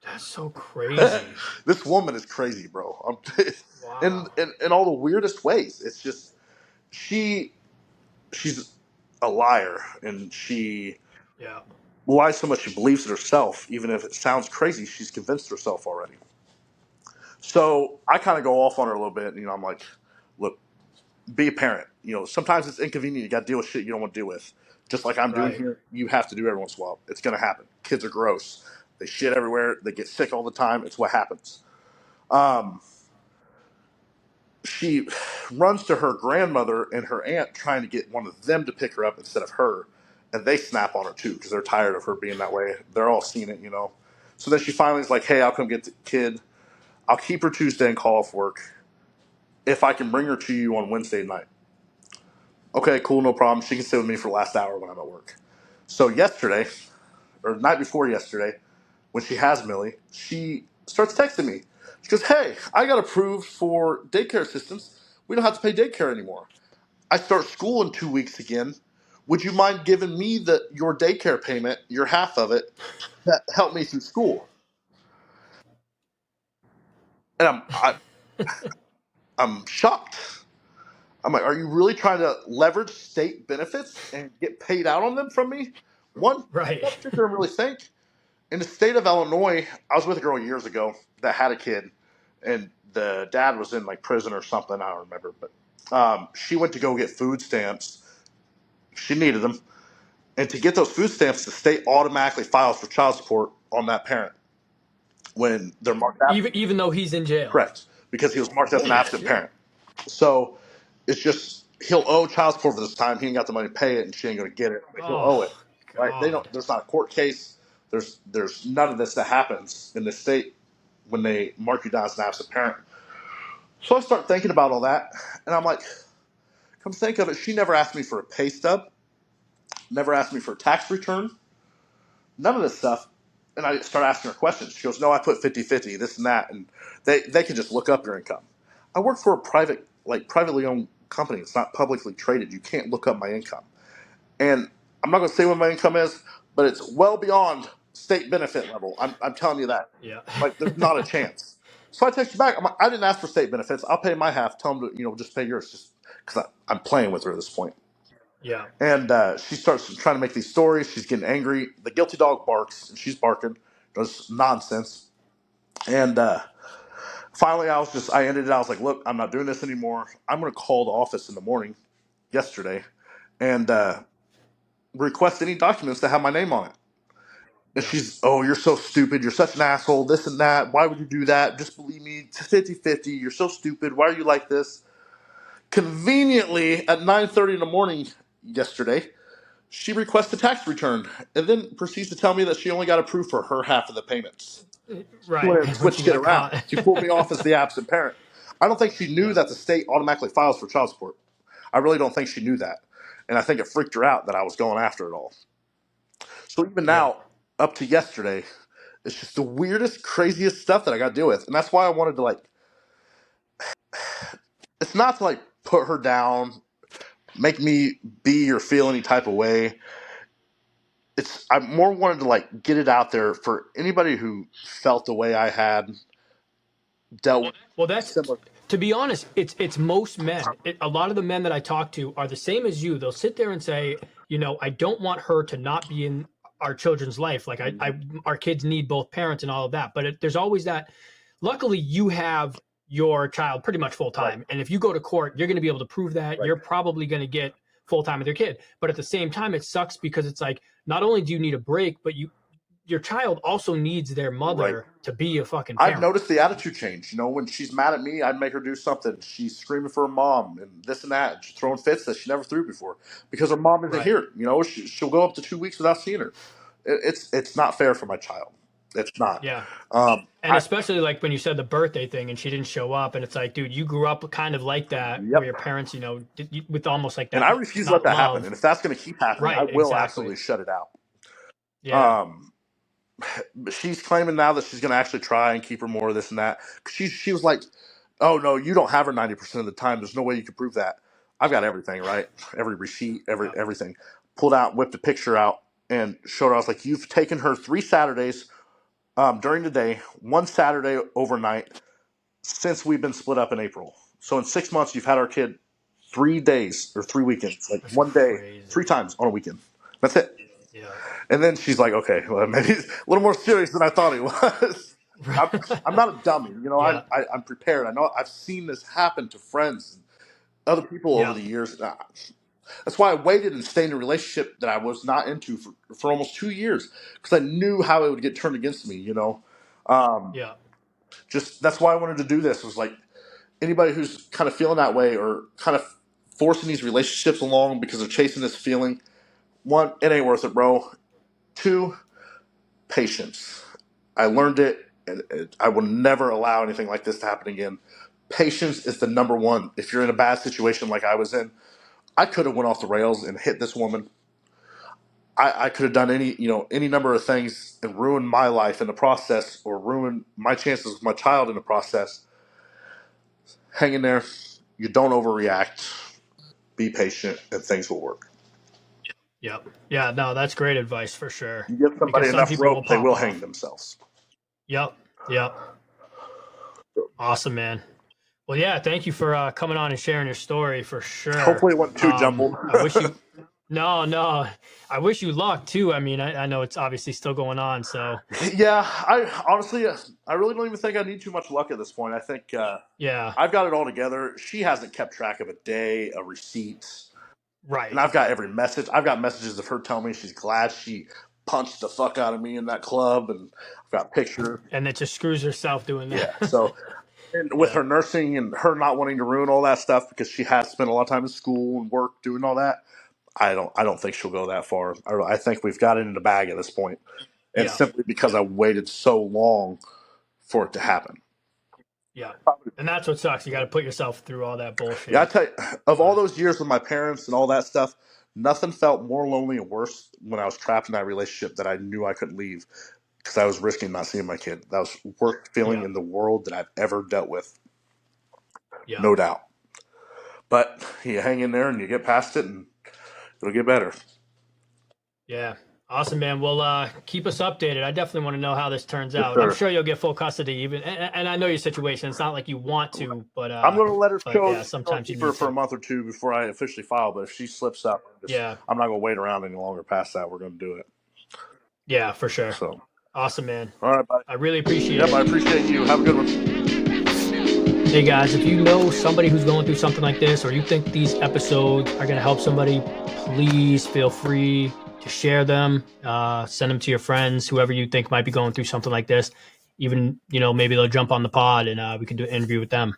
That's so crazy. This woman is crazy, bro. Wow. In all the weirdest ways. It's just, she's a liar and she Yeah. lies so much she believes it herself. Even if it sounds crazy, she's convinced herself already. So I kind of go off on her a little bit. I'm like, look, be a parent. Sometimes it's inconvenient. You got to deal with shit you don't want to deal with. Just like I'm doing Right. here, you have to do every once in a while. It's going to happen. Kids are gross. They shit everywhere. They get sick all the time. It's what happens. Um, she runs to her grandmother and her aunt trying to get one of them to pick her up instead of her. And they snap on her too because they're tired of her being that way. They're all seeing it. So then she finally is like, hey, I'll come get the kid. I'll keep her Tuesday and call off work if I can bring her to you on Wednesday night. Okay, cool, no problem. She can stay with me for the last hour when I'm at work. So yesterday, or the night before yesterday, when she has Millie, she starts texting me. She goes, hey, I got approved for daycare assistance. We don't have to pay daycare anymore. I start school in 2 weeks again. Would you mind giving me your daycare payment, your half of it, that help me through school? And I'm shocked. I'm like, are you really trying to leverage state benefits and get paid out on them from me? One, Right. don't sit there and really think. In the state of Illinois, I was with a girl years ago that had a kid, and the dad was in prison or something. I don't remember, but she went to go get food stamps. She needed them, and to get those food stamps, the state automatically files for child support on that parent when they're marked absent. Even though he's in jail. Correct, because he was marked as an Holy absent shit. parent. So it's just he'll owe child support for this time. He ain't got the money to pay it, and she ain't going to get it, but he'll Oh owe it. Right? They God. don't. There's not a court case. There's none of this that happens in the state when they mark you down as an absent parent. So I start thinking about all that, and I'm like, come think of it, she never asked me for a pay stub, never asked me for a tax return, none of this stuff. And I start asking her questions. She goes, no, I put 50-50, this and that. And they can just look up your income. I work for a privately owned company. It's not publicly traded. You can't look up my income. And I'm not going to say what my income is, but it's well beyond state benefit level. I'm telling you that. Yeah. There's not a chance. So I text you back. I didn't ask for state benefits. I'll pay my half. Tell them to, just pay yours, just because I'm playing with her at this point. Yeah. And she starts trying to make these stories. She's getting angry. The guilty dog barks, and she's barking. Does nonsense. And finally, I ended it. I was like, look, I'm not doing this anymore. I'm going to call the office in the morning yesterday and request any documents that have my name on it. And Yeah. she's, oh, you're so stupid. You're such an asshole. This and that. Why would you do that? Just believe me. It's 50-50. You're so stupid. Why are you like this? Conveniently, at 9:30 in the morning yesterday, she requests a tax return and then proceeds to tell me that she only got approved for her half of the payments. She Right. went and When she switched it got around. caught. She pulled me off as the absent parent. I don't think she knew Yeah. that the state automatically files for child support. I really don't think she knew that. And I think it freaked her out that I was going after it all. So even Yeah. now, up to yesterday, it's just the weirdest, craziest stuff that I got to deal with. And that's why I wanted to, like, it's not to, like, put her down, make me be or feel any type of way. I more wanted to, like, get it out there for anybody who felt the way I had, dealt with Well, that's similar. to be honest, it's most men. A lot of the men that I talk to are the same as you. They'll sit there and say, I don't want her to not be in our children's life. Like our kids need both parents and all of that. But there's always that. Luckily, you have your child pretty much full Right, time, and if you go to court, you're going to be able to prove that. right, You're probably going to get full time with your kid. But at the same time, it sucks because it's like not only do you need a break, but your child also needs their right. mother to be a fucking I've parent. noticed the attitude change. When she's mad at me, I'd make her do something. She's screaming for her mom and this and that. And she's throwing fits that she never threw before because her mom isn't Right. here. She'll go up to 2 weeks without seeing her. It's not fair for my child. It's not. Yeah. And I especially like when you said the birthday thing and she didn't show up, and it's like, dude, you grew up kind of like that where Yep. your parents, with almost like And that, I refuse to let not that happen. love. And if that's going to keep happening, I Right. will Exactly. absolutely shut it out. Yeah. Um, but she's claiming now that she's going to actually try and keep her more of this and that. She was like, "Oh no, you don't have her 90% of the time. There's no way you can prove that." I've got everything right, every receipt, Yeah. everything. Pulled out, whipped a picture out, and showed her. I was like, "You've taken her 3 Saturdays during the day, one Saturday overnight since we've been split up in April. So in 6 months, you've had our kid 3 days or 3 weekends, like That's one day, crazy. 3 times on a weekend. That's it." Yeah. And then she's like, okay, well, maybe he's a little more serious than I thought he was. I'm, I'm not a dummy. Yeah. I'm prepared. I know I've seen this happen to friends and other people over Yeah. the years. That's why I waited and stayed in a relationship that I was not into for almost 2 years because I knew how it would get turned against me. Um, Yeah. just that's why I wanted to do this was like anybody who's kind of feeling that way or kind of forcing these relationships along because they're chasing this feeling. One, it ain't worth it, bro. Two, patience. I learned it, and I will never allow anything like this to happen again. Patience is the number one. If you're in a bad situation like I was in, I could have went off the rails and hit this woman. I could have done any number of things and ruined my life in the process, or ruined my chances with my child in the process. Hang in there. You don't overreact. Be patient, and things will work. Yep. Yeah. No, that's great advice for sure. You give somebody Because some enough people will rope, they pop will hang off. themselves. Yep. Yep. Awesome, man. Well, yeah. Thank you for coming on and sharing your story for sure. Hopefully, it wasn't too jumbled. I wish you. No, no. I wish you luck too. I mean, I know it's obviously still going on. So Yeah, I honestly, I really don't even think I need too much luck at this point. I think yeah. I've got it all together. She hasn't kept track of a day, a receipt, and Right. I've got every message. I've got messages of her telling me she's glad she punched the fuck out of me in that club, and I've got pictures. And it just screws herself doing Yeah, that. so and with Yeah. her nursing and her not wanting to ruin all that stuff because she has spent a lot of time in school and work doing all that. I don't think she'll go that far. I think we've got it in the bag at this point, and Yeah. simply because I waited so long for it to happen. Yeah. And that's what sucks. You got to put yourself through all that Yeah, I bullshit. tell you, of all But those years with my parents and all that stuff, nothing felt more lonely and worse when I was trapped in that relationship that I knew I couldn't leave because I was risking not seeing my kid. That was the worst feeling yeah. in the world that I've ever dealt with, Yeah. no doubt. But you hang in there and you get past it, and it'll get better. Yeah. Awesome, man. Well, keep us updated. I definitely want to know how this turns For out. I'm sure. sure you'll get full custody, even. And I know your situation. It's not like you want to, I'm going to let her but go. yeah, Just going to sometimes you keep her need for a to. month or two before I officially file. But if she slips up, Yeah, I'm not going to wait around any longer past that. We're going to do it. yeah, for sure. So, Awesome, man. all right, buddy. I really appreciate Yep, it. I appreciate you. Have a good one. Hey guys, if you know somebody who's going through something like this, or you think these episodes are going to help somebody, please feel free to share them. Send them to your friends, whoever you think might be going through something like this. Even maybe they'll jump on the pod and we can do an interview with them.